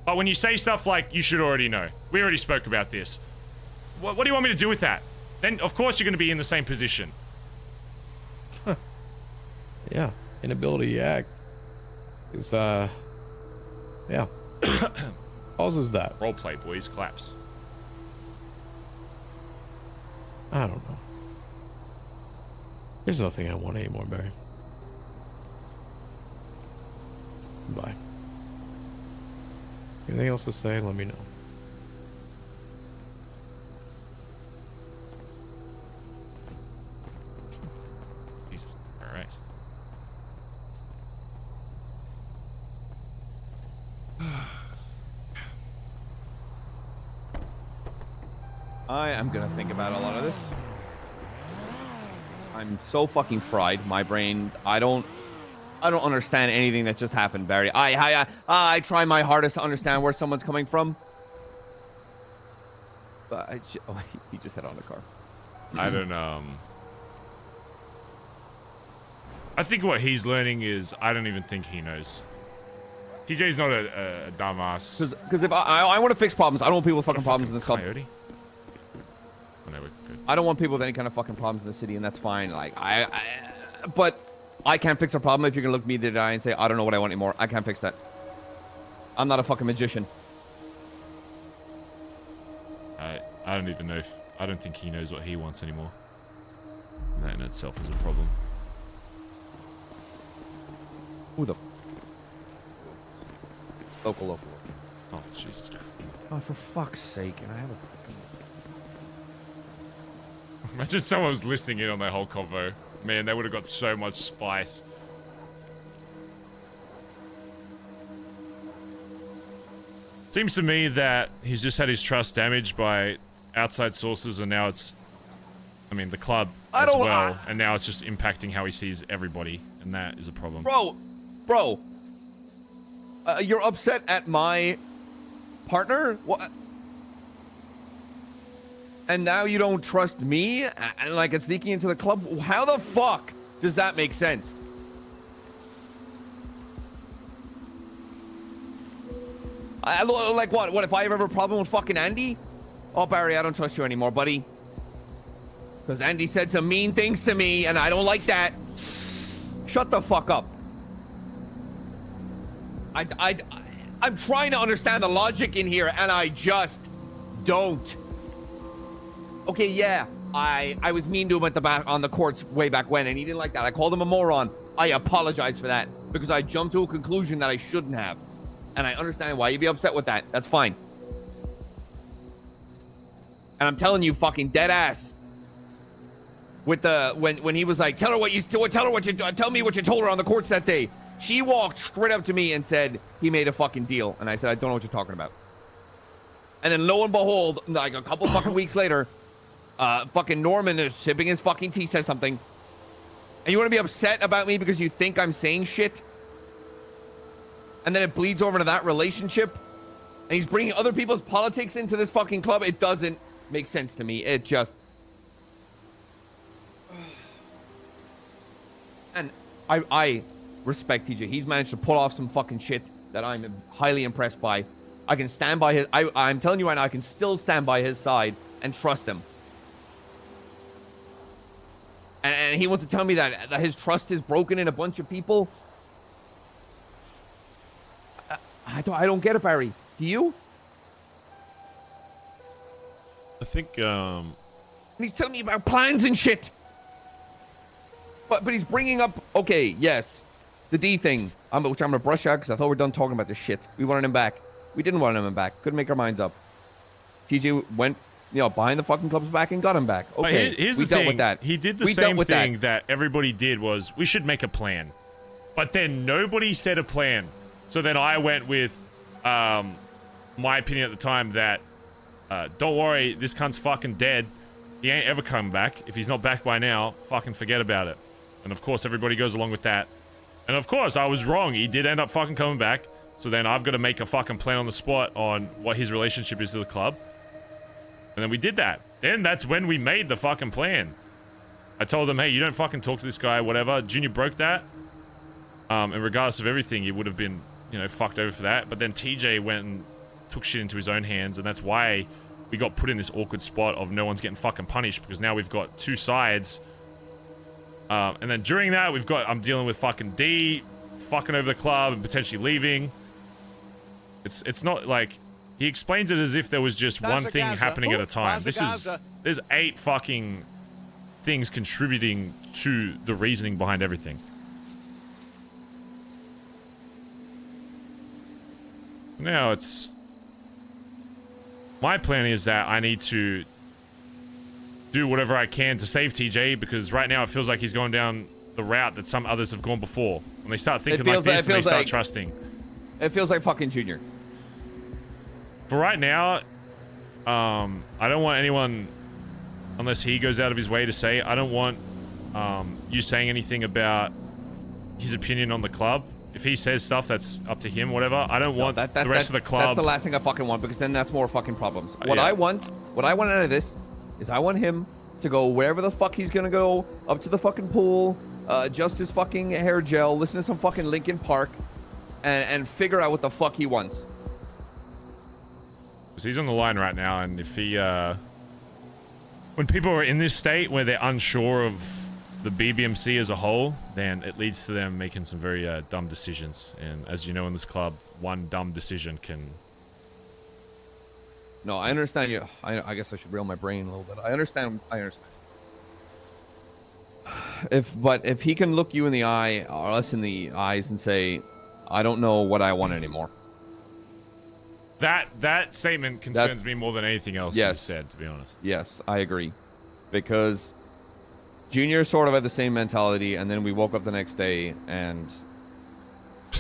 But when you say stuff like, you should already know, we already spoke about this, what do you want me to do with that? Then, of course, you're going to be in the same position. Yeah, inability to act is, yeah, causes that. Roleplay, boys, claps. I don't know. There's nothing I want anymore, Barry. Bye. Anything else to say? Let me know. Jesus Christ. I am gonna think about a lot of this. I'm so fucking fried. My brain, I don't understand anything that just happened, Barry. I try my hardest to understand where someone's coming from. But he just hit on the car. I don't I think what he's learning is I don't even think he knows. TJ's not a dumbass. Because if I want to fix problems, I don't want people with fucking problems in this club. Coyote? Oh, no, we're good. I don't want people with any kind of fucking problems in the city, and that's fine. Like but I can't fix a problem if you're gonna look me in the eye and say I don't know what I want anymore. I can't fix that. I'm not a fucking magician. I don't even know if I don't think he knows what he wants anymore. That in itself is a problem. Who the local. Oh Jesus Christ. Oh, for fuck's sake! And I have a fucking. Imagine someone was listening in on that whole convo. Man, they would have got so much spice. Seems to me that he's just had his trust damaged by outside sources, and now it's, I mean, the club as well, and now it's just impacting how he sees everybody, and that is a problem. Bro, you're upset at my partner? What? And now you don't trust me? And like it's sneaking into the club? How the fuck does that make sense? Like what? What if I ever have a problem with fucking Andi? Oh, Barry, I don't trust you anymore, buddy. Because Andi said some mean things to me, and I don't like that. Shut the fuck up. I'm trying to understand the logic in here, and I just don't. Okay, yeah, I was mean to him at the back on the courts way back when, and he didn't like that. I called him a moron. I apologize for that because I jumped to a conclusion that I shouldn't have, and I understand why you'd be upset with that. That's fine. And I'm telling you, fucking dead ass. With the when he was like, tell me what you told her on the courts that day. She walked straight up to me and said he made a fucking deal, and I said I don't know what you're talking about. And then lo and behold, like a couple fucking weeks later. Fucking Norman is sipping his fucking tea, says something. And you want to be upset about me because you think I'm saying shit? And then it bleeds over to that relationship? And he's bringing other people's politics into this fucking club? It doesn't make sense to me. It just... And I respect TJ. He's managed to pull off some fucking shit that I'm highly impressed by. I can stand by his... I'm telling you right now, I can still stand by his side and trust him. And he wants to tell me that his trust is broken in a bunch of people? I don't get it, Barry. Do you? I think, And he's telling me about plans and shit. But he's bringing up... Okay, yes. The D thing. Which I'm going to brush out because I thought we were done talking about this shit. We wanted him back. We didn't want him back. Couldn't make our minds up. TJ went... behind the fucking club's back and got him back. Okay, here's we the dealt thing. with that. He did the same thing that everybody did was, we should make a plan. But then nobody said a plan. So then I went with my opinion at the time that, don't worry, this cunt's fucking dead. He ain't ever coming back. If he's not back by now, fucking forget about it. And of course, everybody goes along with that. And of course, I was wrong. He did end up fucking coming back. So then I've got to make a fucking plan on the spot on what his relationship is to the club. And then we did that. Then that's when we made the fucking plan. I told him, hey, you don't fucking talk to this guy, whatever. Junior broke that. And regardless of everything, he would have been, fucked over for that. But then TJ went and took shit into his own hands. And that's why we got put in this awkward spot of no one's getting fucking punished. Because now we've got two sides. And then during that, I'm dealing with fucking D fucking over the club and potentially leaving. It's not like... He explains it as if there was just one thing happening at a time. There's 8 fucking things contributing to the reasoning behind everything. Now it's... My plan is that I need to do whatever I can to save TJ, because right now it feels like he's going down the route that some others have gone before. When they start thinking like this and they start trusting. It feels like fucking Junior. For right now, I don't want anyone, unless he goes out of his way to say, I don't want you saying anything about his opinion on the club. If he says stuff, that's up to him, whatever. I don't want the rest of the club. That's the last thing I fucking want, because then that's more fucking problems. What I want out of this is I want him to go wherever the fuck he's gonna go, up to the fucking pool, adjust his fucking hair gel, listen to some fucking Linkin Park, and figure out what the fuck he wants. So he's on the line right now, and if he, when people are in this state where they're unsure of the BBMC as a whole, then it leads to them making some very dumb decisions. And as you know, in this club, one dumb decision can... No, I understand you. I guess I should reel my brain a little bit. I understand. But if he can look you in the eye, or us in the eyes, and say, I don't know what I want anymore. That statement concerns me more than anything else you said, to be honest. Yes, I agree. Because Junior sort of had the same mentality, and then we woke up the next day, and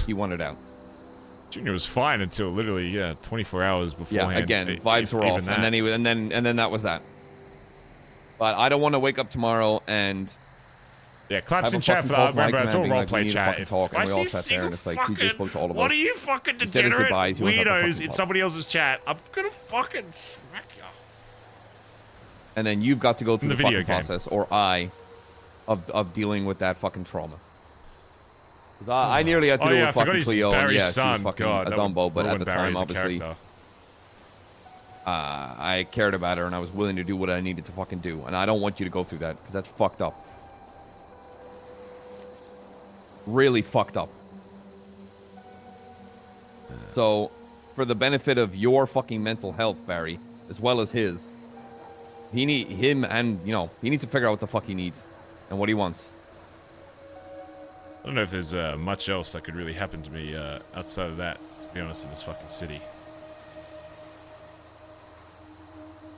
he wanted out. Junior was fine until literally, 24 hours beforehand. Yeah, again, vibes were off, and then that was that. But I don't want to wake up tomorrow and... Yeah, claps in chat for that. Remember, it's all roleplay chat. If I see a single fucking... What are you fucking degenerate weirdos in somebody else's chat? I'm gonna fucking smack you. And then you've got to go through the fucking process, or of dealing with that fucking trauma. I nearly had to do with fucking Cleo, and she was fucking a Dumbo, but at the time, obviously, I cared about her, and I was willing to do what I needed to fucking do. And I don't want you to go through that, because that's fucked up. Really fucked up. So, for the benefit of your fucking mental health, Barry, as well as his, he needs to figure out what the fuck he needs and what he wants. I don't know if there's much else that could really happen to me outside of that, to be honest, in this fucking city.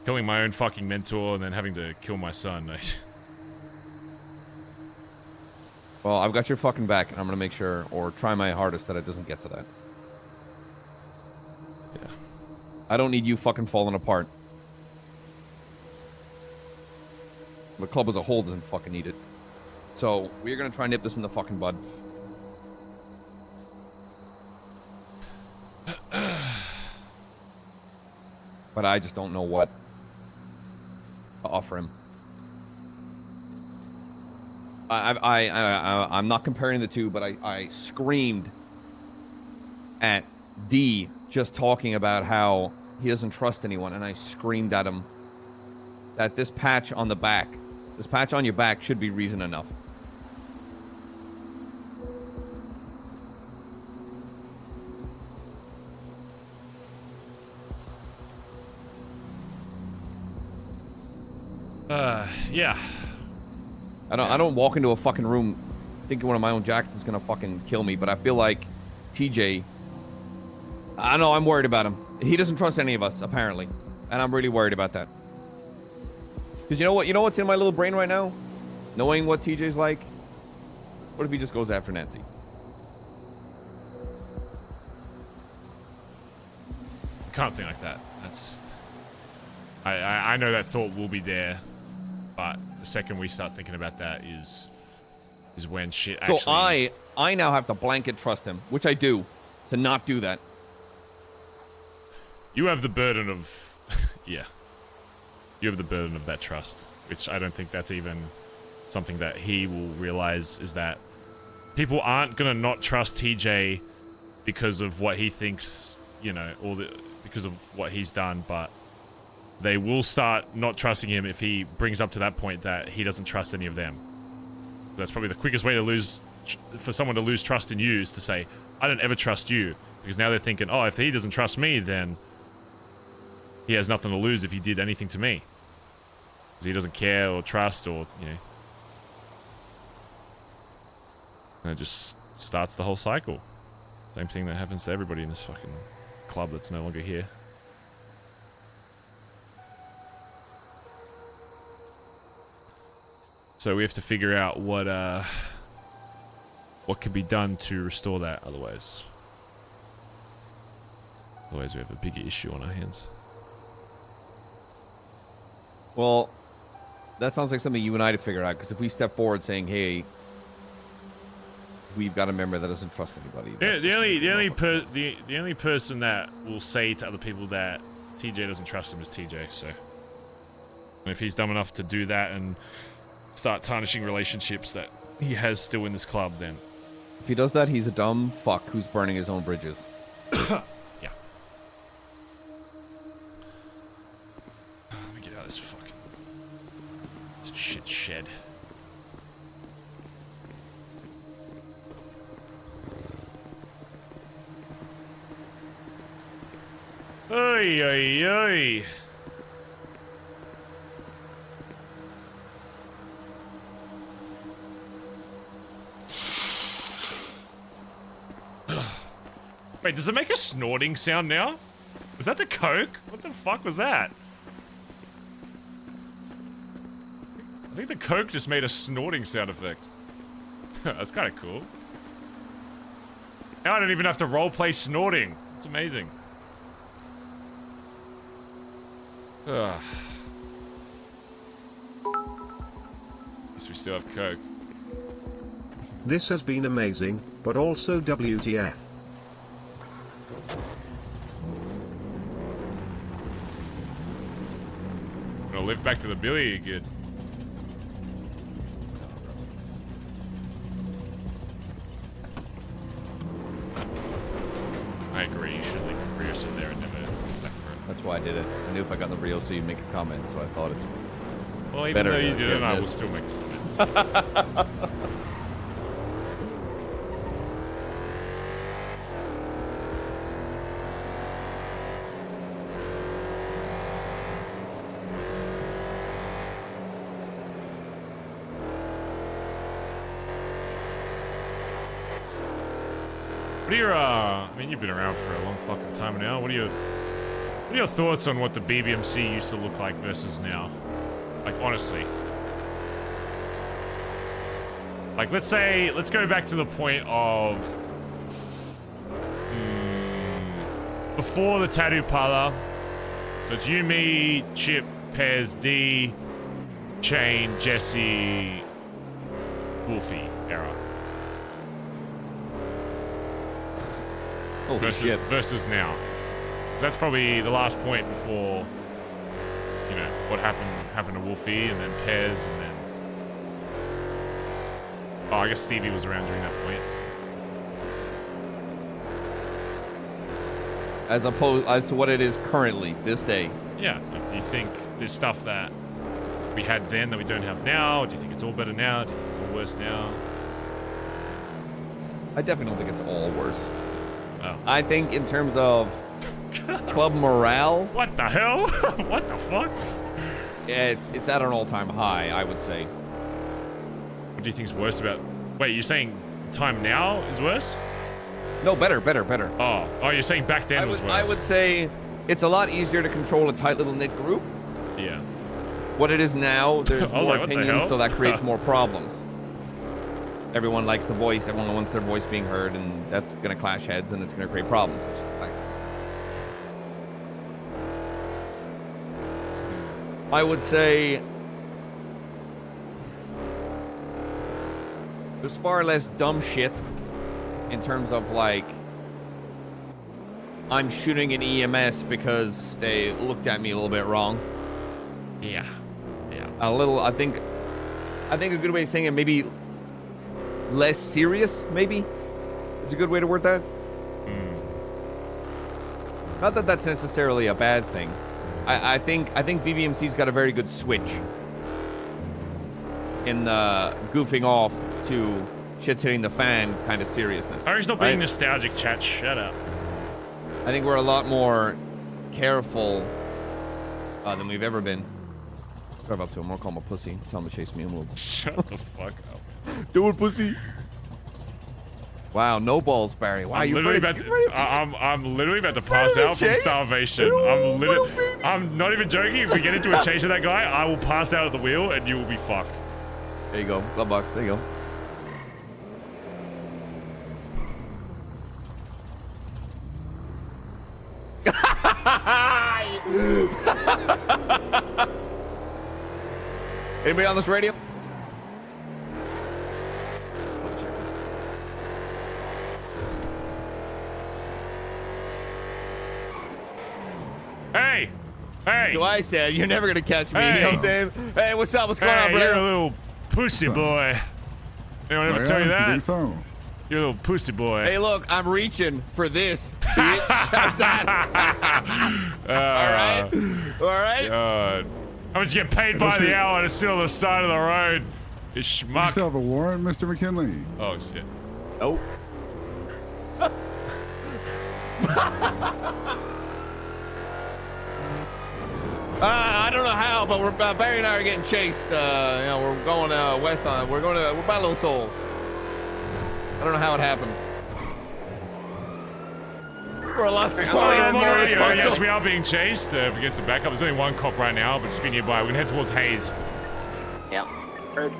Killing my own fucking mentor and then having to kill my son. Well, I've got your fucking back, and I'm going to make sure, or try my hardest, that it doesn't get to that. Yeah. I don't need you fucking falling apart. The club as a whole doesn't fucking need it. So we're gonna try and nip this in the fucking bud. But I just don't know what to offer him. I'm not comparing the two, but I screamed at D just talking about how he doesn't trust anyone, and I screamed at him that this patch on the back, this patch on your back should be reason enough. Yeah. I don't walk into a fucking room thinking one of my own jackets is gonna fucking kill me, but I feel like TJ, I know I'm worried about him. He doesn't trust any of us, apparently. And I'm really worried about that. Because you know what's in my little brain right now? Knowing what TJ's like? What if he just goes after Nancy? Can't think like that. That's... I know that thought will be there, but the second we start thinking about that is when shit actually... So I now have to blanket trust him, which I do, to not do that. You have the burden of... yeah. You have the burden of that trust, which I don't think that's even something that he will realize, is that people aren't going to not trust TJ because of what he thinks, you know, because of what he's done, but they will start not trusting him if he brings up to that point that he doesn't trust any of them. That's probably the quickest way to for someone to lose trust in you, is to say, I don't ever trust you. Because now they're thinking, oh, if he doesn't trust me, then he has nothing to lose if he did anything to me. Because he doesn't care or trust, or, you know. And it just starts the whole cycle. Same thing that happens to everybody in this fucking club that's no longer here. So we have to figure out what can be done to restore that. Otherwise we have a bigger issue on our hands. Well, that sounds like something you and I to figure out, because if we step forward saying, hey, we've got a member that doesn't trust anybody. Yeah, the only person that will say to other people that TJ doesn't trust him is TJ, so. And if he's dumb enough to do that and start tarnishing relationships that he has still in this club, then... If he does that, he's a dumb fuck who's burning his own bridges. Yeah. Let me get out of this fucking... It's a shit shed. Oy, oy, oy. Wait, does it make a snorting sound now? Was that the Coke? What the fuck was that? I think the Coke just made a snorting sound effect. That's kind of cool. Now I don't even have to roleplay snorting. It's amazing. Ugh. Guess we still have Coke. This has been amazing, but also WTF. Gonna live back to the Billy again. I agree, you should leave the Rio sit there and never back for it. That's why I did it. I knew if I got in the Rio, so you'd make a comment, so I thought it's well, even better though you didn't, I will still make a comment. What are your, I mean, you've been around for a long fucking time now. What are your thoughts on what the BBMC used to look like versus now? Like, honestly. Like, let's go back to the point of... before the tattoo parlor. So it's you, me, Chip, Pez, D, Chain, Jesse, Wolfie era. Holy shit. Versus now. So that's probably the last point before, you know, what happened to Wolfie, and then Pez, and then... Oh, I guess Stevie was around during that point. As to what it is currently, this day. Yeah. Like, do you think there's stuff that we had then that we don't have now? Do you think it's all better now? Do you think it's all worse now? I definitely don't think it's all worse. Oh. I think in terms of club morale... What the hell? What the fuck? It's at an all-time high, I would say. What do you think's worse about... Wait, you're saying the time now is worse? No, better. Oh, you're saying back then was worse. I would say it's a lot easier to control a tight little knit group. Yeah. What it is now, there's more like, what the opinions, hell? so that creates more problems. Everyone likes the voice, everyone wants their voice being heard, and that's going to clash heads, and it's going to create problems. I would say there's far less dumb shit in terms of, like, I'm shooting an EMS because they looked at me a little bit wrong. Yeah. I think a good way of saying it, maybe less serious, maybe, is a good way to word that. Not that that's necessarily a bad thing. I think BBMC's got a very good switch in the goofing off to shit's hitting the fan kind of seriousness. Harry's not being nostalgic, chat. Shut up. I think we're a lot more careful than we've ever been. Drive up to him, or call him a pussy. Tell him to chase me and we'll... Shut the fuck up. Do it, pussy. Wow, no balls, Barry. Wow, I'm literally about to pass out from starvation. I'm not even joking. If we get into a chase of that guy, I will pass out at the wheel and you will be fucked. There you go. Glove box. There you go. Anybody on this radio? Hey! So I said, you're never gonna catch me. You know what I'm saying? Hey, what's up? What's going on, brother? You're a little pussy boy. Anyone ever tell you that? You're a little pussy boy. Hey, look, I'm reaching for this, bitch. How's that? All right? God. How much you get paid by the hour to sit on the side of the road? You schmuck. You still have a warrant, Mr. McKinley? Oh, shit. Nope. I don't know how, but Barry and I are getting chased. We're going west on. We're by Little Soul. I don't know how it happened. We're a lot smaller and more responsible. Yes, we are being chased. If we get some backup, there's only one cop right now, but just be nearby. We're gonna head towards Hayes. Yeah. Heard.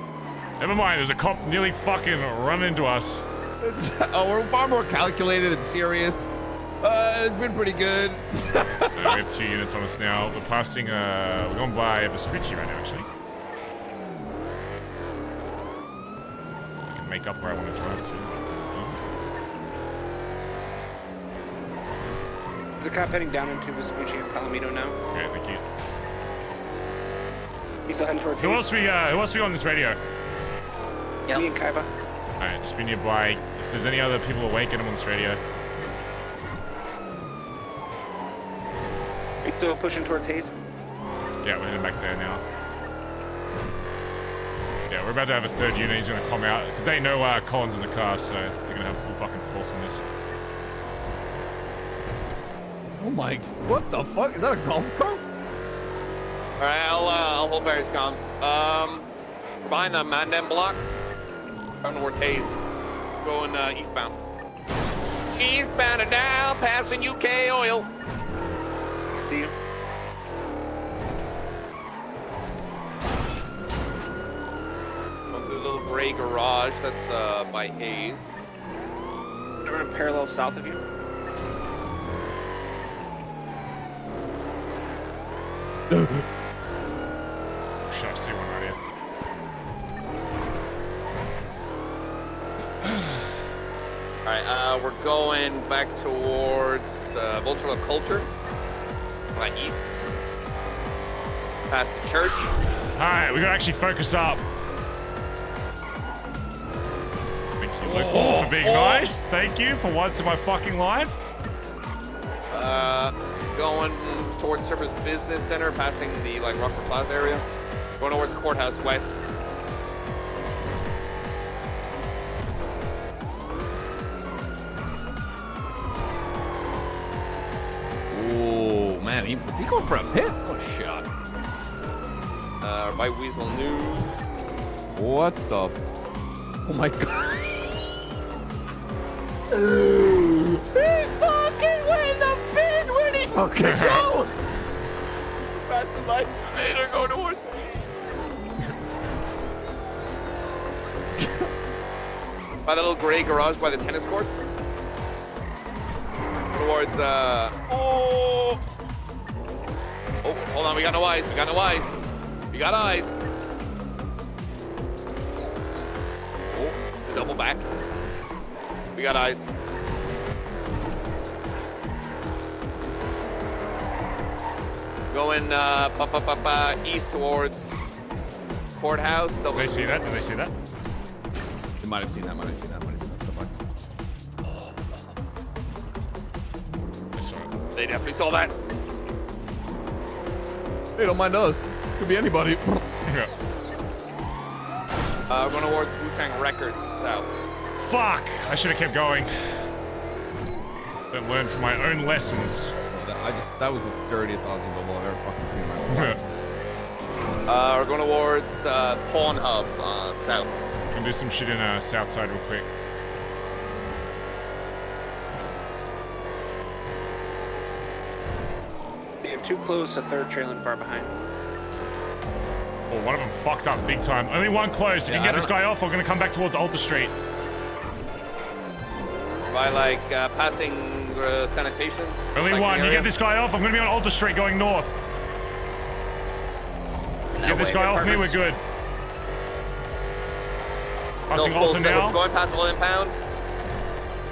Never mind. There's a cop nearly fucking running into us. We're far more calculated and serious. It's been pretty good. We have 2 units on us now. We're passing, we're going by Vespucci right now, actually. I can make up where I want to drive to. There's a cop heading down into Vespucci and Palomino now. Okay, thank you. He's still heading towards Who else we on this radio? Me and Kaiba. Alright, just be nearby. If there's any other people awake, get them on this radio. Are you still pushing towards Hayes? Yeah, we're heading back there now. Yeah, we're about to have a third unit. He's going to come out. Because they know Collin's in the car, so they're going to have full fucking force on this. Oh my, what the fuck? Is that a golf cart? Alright, I'll hold Barry's comms. We're behind the Mandem block. Coming towards Hayes. Going eastbound. Eastbound and down, passing UK oil. See him? Going through a little gray garage that's by Hayes. They're running parallel south of you. Should I see one right here? going back towards Vulture of Culture. Like east. Past the church. Alright, we gotta actually focus up. Thank you, Luke, for being nice. Thank you for once in my fucking life. Going towards Service Business Center, passing the like Rockford Plaza area. Going towards the courthouse west. Oh man, did he go for a pit? What a shot! By Weasel News. What the? Oh my god! He fucking went the pin. Where'd he fucking go? Past the light later, go towards. By the little gray garage by the tennis courts. Towards oh, hold on, we got no eyes. We got no eyes. We got eyes. Oh, double back. We got eyes. Going east towards courthouse. Did they see that? Did they see that? They might have seen that. Might have seen that. I saw it. They definitely saw that. Hey, don't mind us. Could be anybody. Yeah. We're going towards Wu-Tang Records south. Fuck! I should have kept going. Don't learn from my own lessons. That was the dirtiest Aussie bubble I've ever fucking seen in my life. We're going towards Pawn Hub south. Gonna do some shit in south side real quick. You have 2 close, a third trailing far behind. Oh, one of them fucked up big time. Only one close. If you can get this guy off, we're gonna come back towards Alta Street. By like passing sanitation. Only like one. You get this guy off, I'm gonna be on Alta Street going north. Get this guy off me, we're good. Passing Alta now. Going past Oil Impound.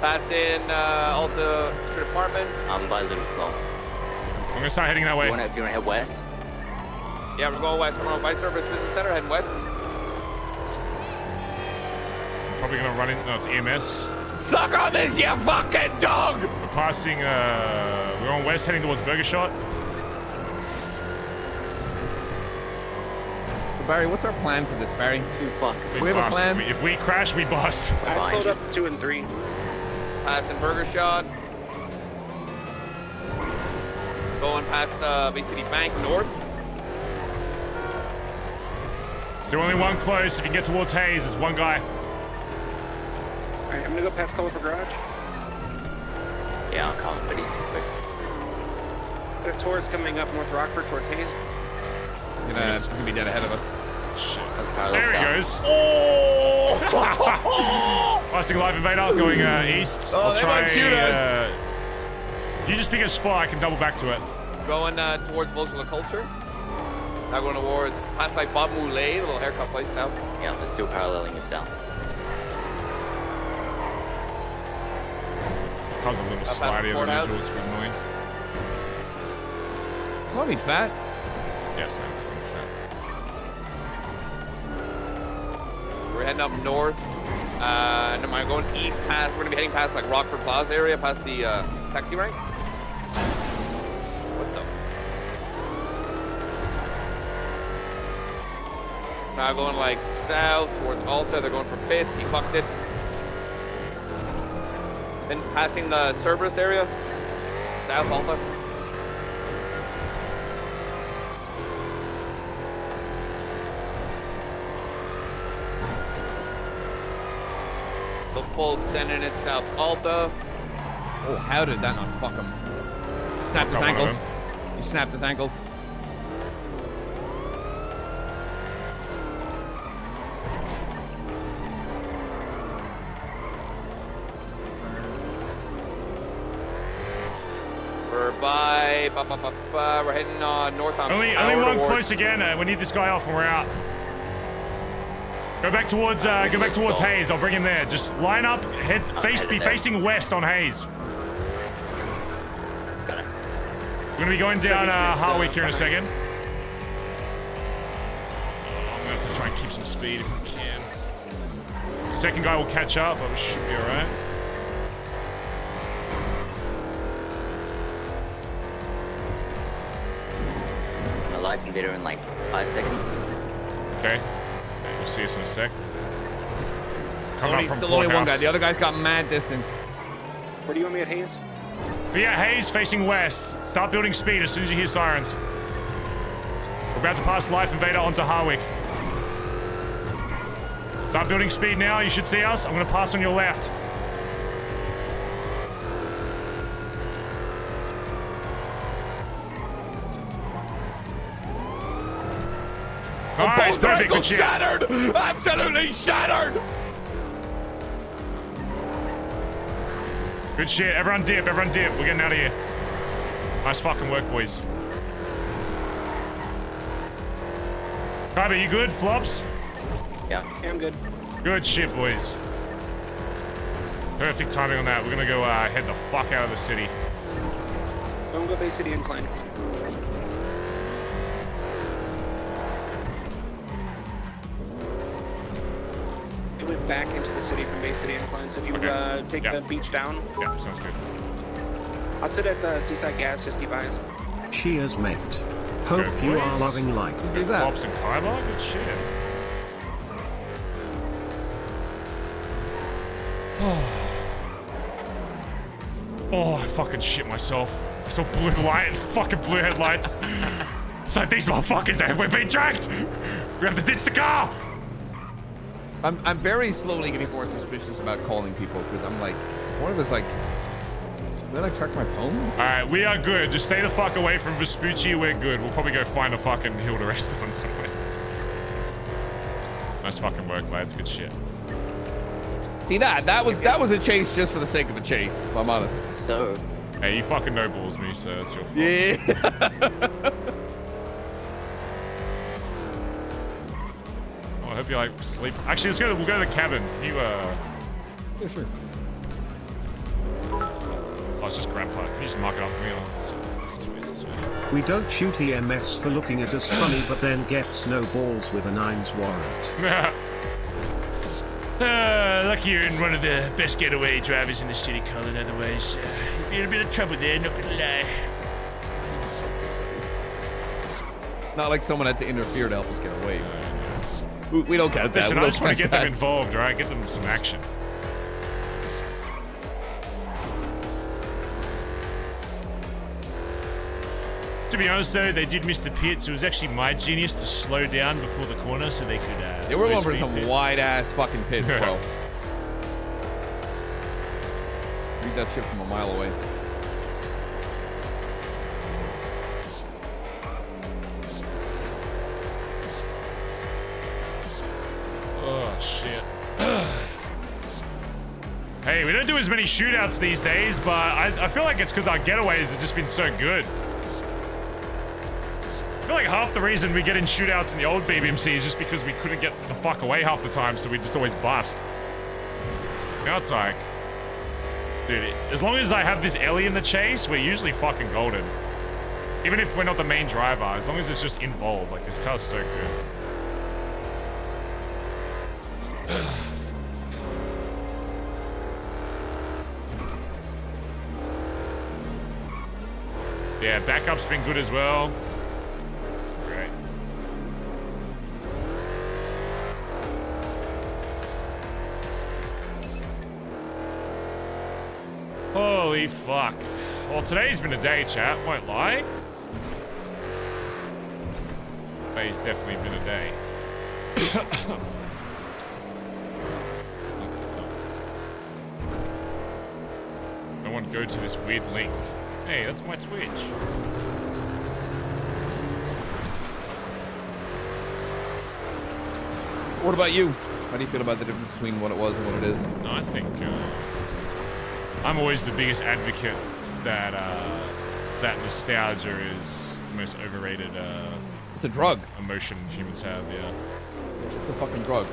Passing Alta Street Apartment. I'm by Little Flow. I'm gonna start heading that way. You wanna head west? Yeah, we're going west. We're on by Service Business Center, heading west. Probably gonna run in. No, it's EMS. Suck on this, you fucking dog! We're passing. We're on west, heading towards Burger Shot. So Barry, what's our plan for this, Barry? We We have a bust. plan? If we crash, we bust. I slowed up 2 and 3. Passing Burger Shot. Going past Bay City Bank north. Still only one close. If you get towards Hayes, it's one guy. Alright, I'm gonna go past Colorful Garage. Yeah, I'm coming, but he's quick. Got a tourist coming up North Rockford towards Hayes. He's gonna be dead ahead of us. Shit. There he goes. Oh! Plastic Live Invader going east. Oh, I'll they try. might shoot us. If you just pick a spot, I can double back to it. Going towards Vulture Culture. Now going towards past like Bob Moulet, the little haircut place now. Yeah, let's do paralleling it south. Cause a little past slidey the than courthouse. usual. It's pretty annoying. Call me fat. Yes, We're heading up north. And then we're going east past, we're gonna be heading past like Rockford Plaza area, past the taxi rank. What the? Now going like south towards Alta, they're going for Fifth, he fucked it. Then passing the Cerberus area, south Alta. The full sending it south Alta. Oh, how did that not fuck him? Snapped his ankles. He snapped his ankles. We're by, we're heading north on Only Power one towards- close again. We need this guy off and we're out. Go back towards Hayes. I'll bring him there. Just line up, be facing west on Hayes. Got it. We're gonna be going down Harwick here in a second. I'm gonna have to try and keep some speed if I can. The second guy will catch up, but we should be alright. My live video in like 5 seconds. Okay. You'll see us in a sec. Still only one guy. The other guy's got mad distance. Where do you want me at, Hayes? But yeah, Hayes facing west. Start building speed as soon as you hear sirens. We're about to pass Life Invader onto Harwick. Start building speed now. You should see us. I'm going to pass on your left. Nice, Both ankles shattered! Absolutely shattered! Good shit. Everyone dip. Everyone dip. We're getting out of here. Nice fucking work, boys. Kyber, you good? Flops? Yeah, I'm good. Good shit, boys. Perfect timing on that. We're gonna go head the fuck out of the city. Don't go Bay City Incline. It went back into the city from Bay City Incline, so if you take the beach down. Yeah, sounds good. I'll sit at the Seaside Gas, just keep eyes. Cheers, mate. Hope Good, you boys. are loving life. Who's that? Flops and Kyber? Good shit. Oh, I fucking shit myself. I saw blue light and fucking blue headlights. It's like these motherfuckers, we're being tracked! We have to ditch the car! I'm very slowly getting more suspicious about calling people because I'm like, one of us like, did I track my phone? Alright, we are good. Just stay the fuck away from Vespucci. We're good. We'll probably go find a fucking hill to rest on somewhere. Nice fucking work, lads. Good shit. See that was a chase just for the sake of the chase, if I'm honest. So. Hey, you fucking no balls me, so it's your fault. Yeah. Oh, I hope you like sleep. Actually, we'll go to the cabin. You Yeah, sure. Oh, it's just grandpa. Can you just mark it up for me? This way. We don't shoot EMS for looking at us funny, but then gets no balls with a 9's warrant. Lucky you're in one of the best getaway drivers in the city, Collin. Otherwise, you'd be in a bit of trouble there, not gonna lie. Not like someone had to interfere to help us get away. We don't count that. Listen, We I just don't want to count get them that. involved, alright? Get them some action. To be honest though, they did miss the pits. It was actually my genius to slow down before the corner so they could They were going low for speed some pit. wide ass fucking pits, bro. Read that shit from a mile away. Oh shit. Hey, we don't do as many shootouts these days, but I feel like it's because our getaways have just been so good. I feel like half the reason we get in shootouts in the old BBMC is just because we couldn't get the fuck away half the time, so we just always bust. Now it's like, dude, as long as I have this Ellie in the chase, we're usually fucking golden. Even if we're not the main driver, as long as it's just involved, like this car's so good. Yeah, backup's been good as well. Great. Holy fuck. Well, today's been a day, chat. Won't lie. Today's definitely been a day. I want to go to this weird link. Hey, that's my Twitch. What about you? How do you feel about the difference between what it was and what it is? No, I think I'm always the biggest advocate that that nostalgia is the most overrated it's a drug emotion humans have, yeah. It's a fucking drug.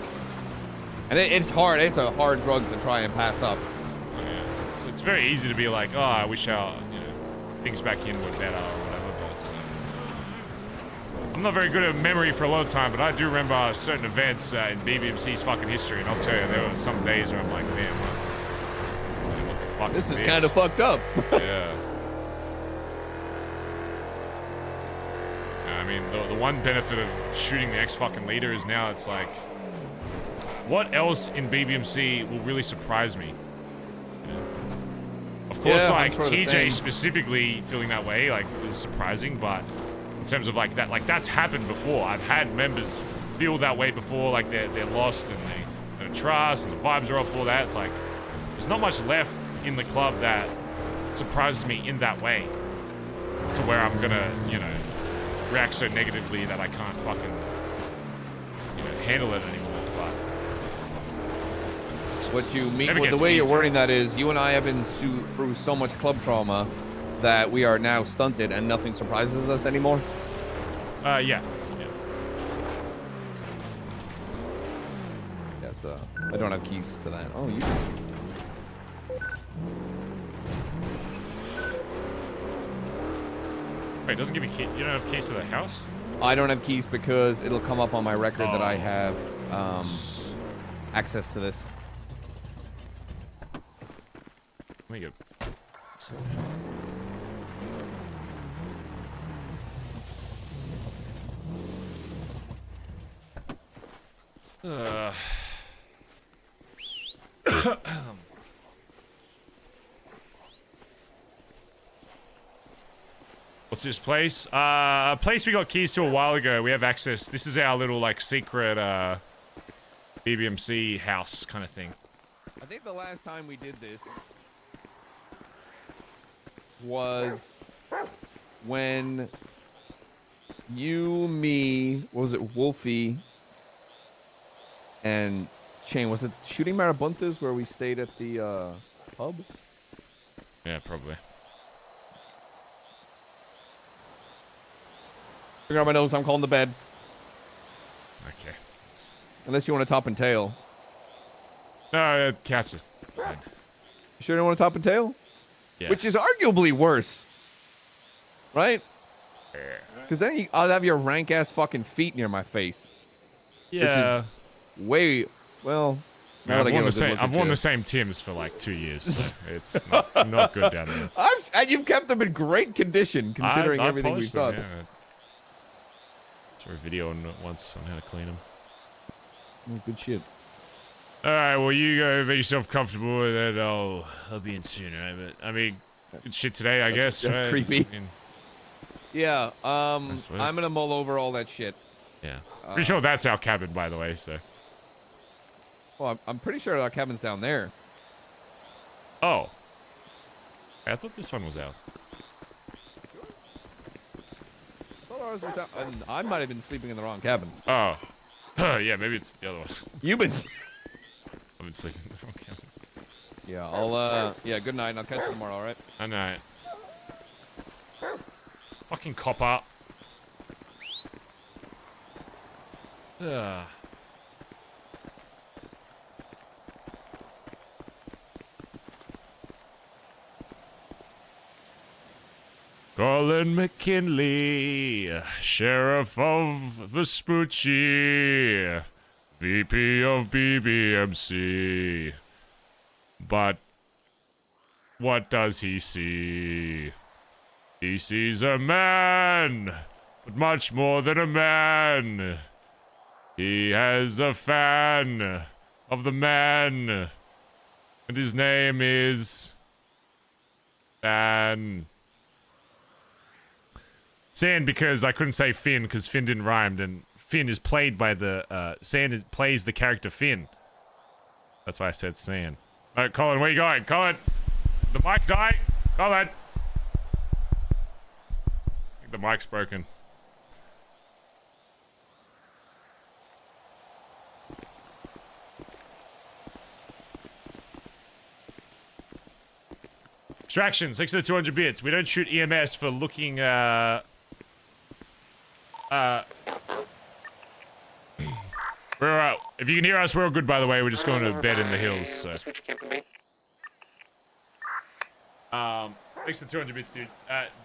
And it's hard. It's a hard drug to try and pass up. Yeah. It's very easy to be like, oh, I wish our things back in were better or whatever. But it's, I'm not very good at memory for a lot of time, but I do remember certain events in BBMC's fucking history, and I'll tell you, there were some days where I'm like, damn, what the fuck this is kind of fucked up. Yeah. I mean, the one benefit of shooting the ex-fucking leader is now it's like, what else in BBMC will really surprise me? Of course, Yeah, like sort of TJ specifically feeling that way, like, is surprising, but in terms of like that's happened before. I've had members feel that way before, like they're lost and they don't trust and the vibes are off, all that. It's like there's not much left in the club that surprises me in that way, to where I'm gonna, react so negatively that I can't fucking, handle it anymore. But what you mean, never the gets way you're easier. wording that is, you and I have been through so much club trauma that we are now stunted and nothing surprises us anymore. Yeah. Yes, I don't have keys to that. Oh, you do. Wait, it doesn't give me key. You don't have keys to the house? I don't have keys because it'll come up on my record that I Oh. have access to this. Let me go. What's this place? A place we got keys to a while ago. We have access. This is our little, like, secret, BBMC house kind of thing. I think the last time we did this was when you, me, what was it, Wolfie, and Shane. Was it Shooting Marabuntas where we stayed at the pub? Yeah, probably. Figure out my nose, I'm calling the bed. Okay. Unless you want to top and tail. No, catch is fine. You sure you don't want to top and tail? Yeah. Which is arguably worse. Right? Yeah. Because then I'd have your rank ass fucking feet near my face. Yeah. Which is way, well. now that I I've get worn, a the good same, look I've at worn you. the same Tims for like 2 years. So it's not good down there. And you've kept them in great condition considering I everything we've polished done. them, yeah. Saw a video on once on how to clean them. Oh, good shit. All right, well, you go make yourself comfortable with it. I'll be in sooner. But I mean, good shit today, I guess. That's right? creepy. I mean, Yeah, That's right. I'm gonna mull over all that shit. yeah. Pretty sure that's our cabin, by the way. So. Well, I'm pretty sure our cabin's down there. Oh. I thought this one was ours. I thought ours was down, and I might have been sleeping in the wrong cabin. Oh. Yeah, maybe it's the other one. You've been. I've been sleeping in the wrong cabin. Yeah, I'll. Yeah, good night. And I'll catch you tomorrow. All right. I know. Fucking copper. Ugh. Collin McKinley, Sheriff of Vespucci, VP of BBMC. But what does he see? He sees a man, but much more than a man. He has a fan of the man, and his name is Fan. Sand, because I couldn't say Finn because Finn didn't rhyme, and Finn is played by the plays the character Finn. That's why I said Sand. All right, Collin, where you going? Collin, the mic died. Collin, I think the mic's broken. Distraction, 6 to 200 bits. We don't shoot EMS for looking, We're if you can hear us, we're all good. By the way, we're just going to bed in the hills. So. Thanks for 200 bits, dude.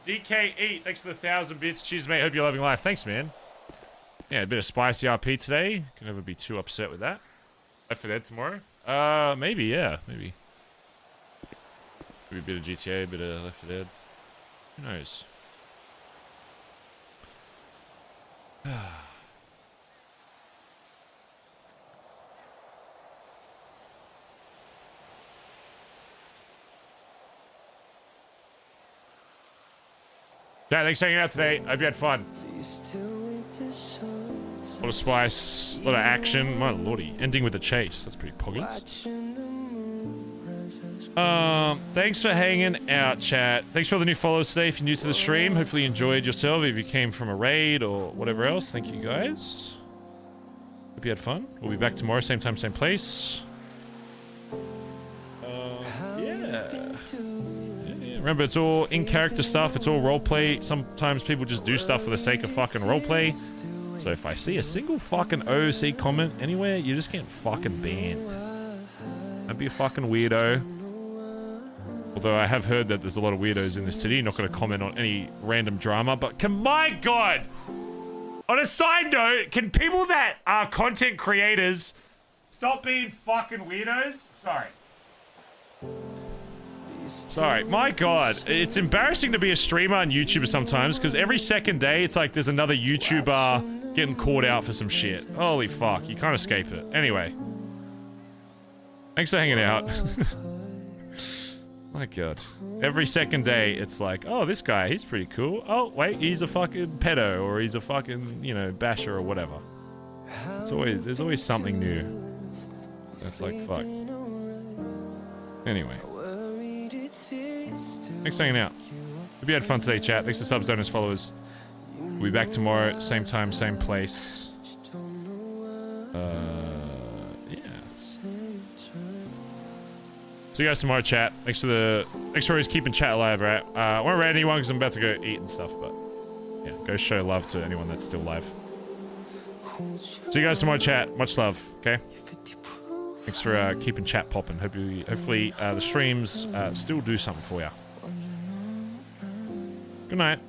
DKE, thanks for the 1,000 bits. Cheers, mate. Hope you're loving life. Thanks, man. Yeah, a bit of spicy RP today. Can never be too upset with that. Left 4 Dead tomorrow? Maybe, yeah. Maybe. Maybe a bit of GTA, a bit of Left 4 Dead. Who knows? Yeah, thanks for hanging out today. Hope you had fun. A lot of spice, a lot of action. My lordy. Ending with a chase. That's pretty poggers. Thanks for hanging out, chat. Thanks for all the new follows today. If you're new to the stream, hopefully you enjoyed yourself. If you came from a raid or whatever else, thank you guys. Hope you had fun. We'll be back tomorrow, same time, same place. Yeah. Remember, it's all in-character stuff. It's all roleplay. Sometimes people just do stuff for the sake of fucking roleplay. So if I see a single fucking OOC comment anywhere, you just get fucking banned. Don't be a fucking weirdo. Although I have heard that there's a lot of weirdos in the city. Not going to comment on any random drama, but my God! On a side note, can people that are content creators stop being fucking weirdos? Sorry, my God. It's embarrassing to be a streamer on YouTube sometimes, because every second day, it's like there's another YouTuber getting caught out for some shit. Holy fuck, you can't escape it. Anyway. Thanks for hanging out. My God. Every second day, it's like, oh, this guy, he's pretty cool. Oh, wait, he's a fucking pedo, or he's a fucking, you know, basher or whatever. There's always something new. That's like, fuck. Anyway. Thanks for hanging out. Hope you had fun today, chat. Thanks to subs, donors, followers. We'll be back tomorrow, same time, same place. Yeah. See you guys tomorrow, chat. Thanks for always keeping chat alive, right? I won't raid anyone because I'm about to go eat and stuff, but yeah, go show love to anyone that's still live. See you guys tomorrow, chat. Much love, okay? Thanks for keeping chat popping. Hopefully the streams still do something for you. Good night.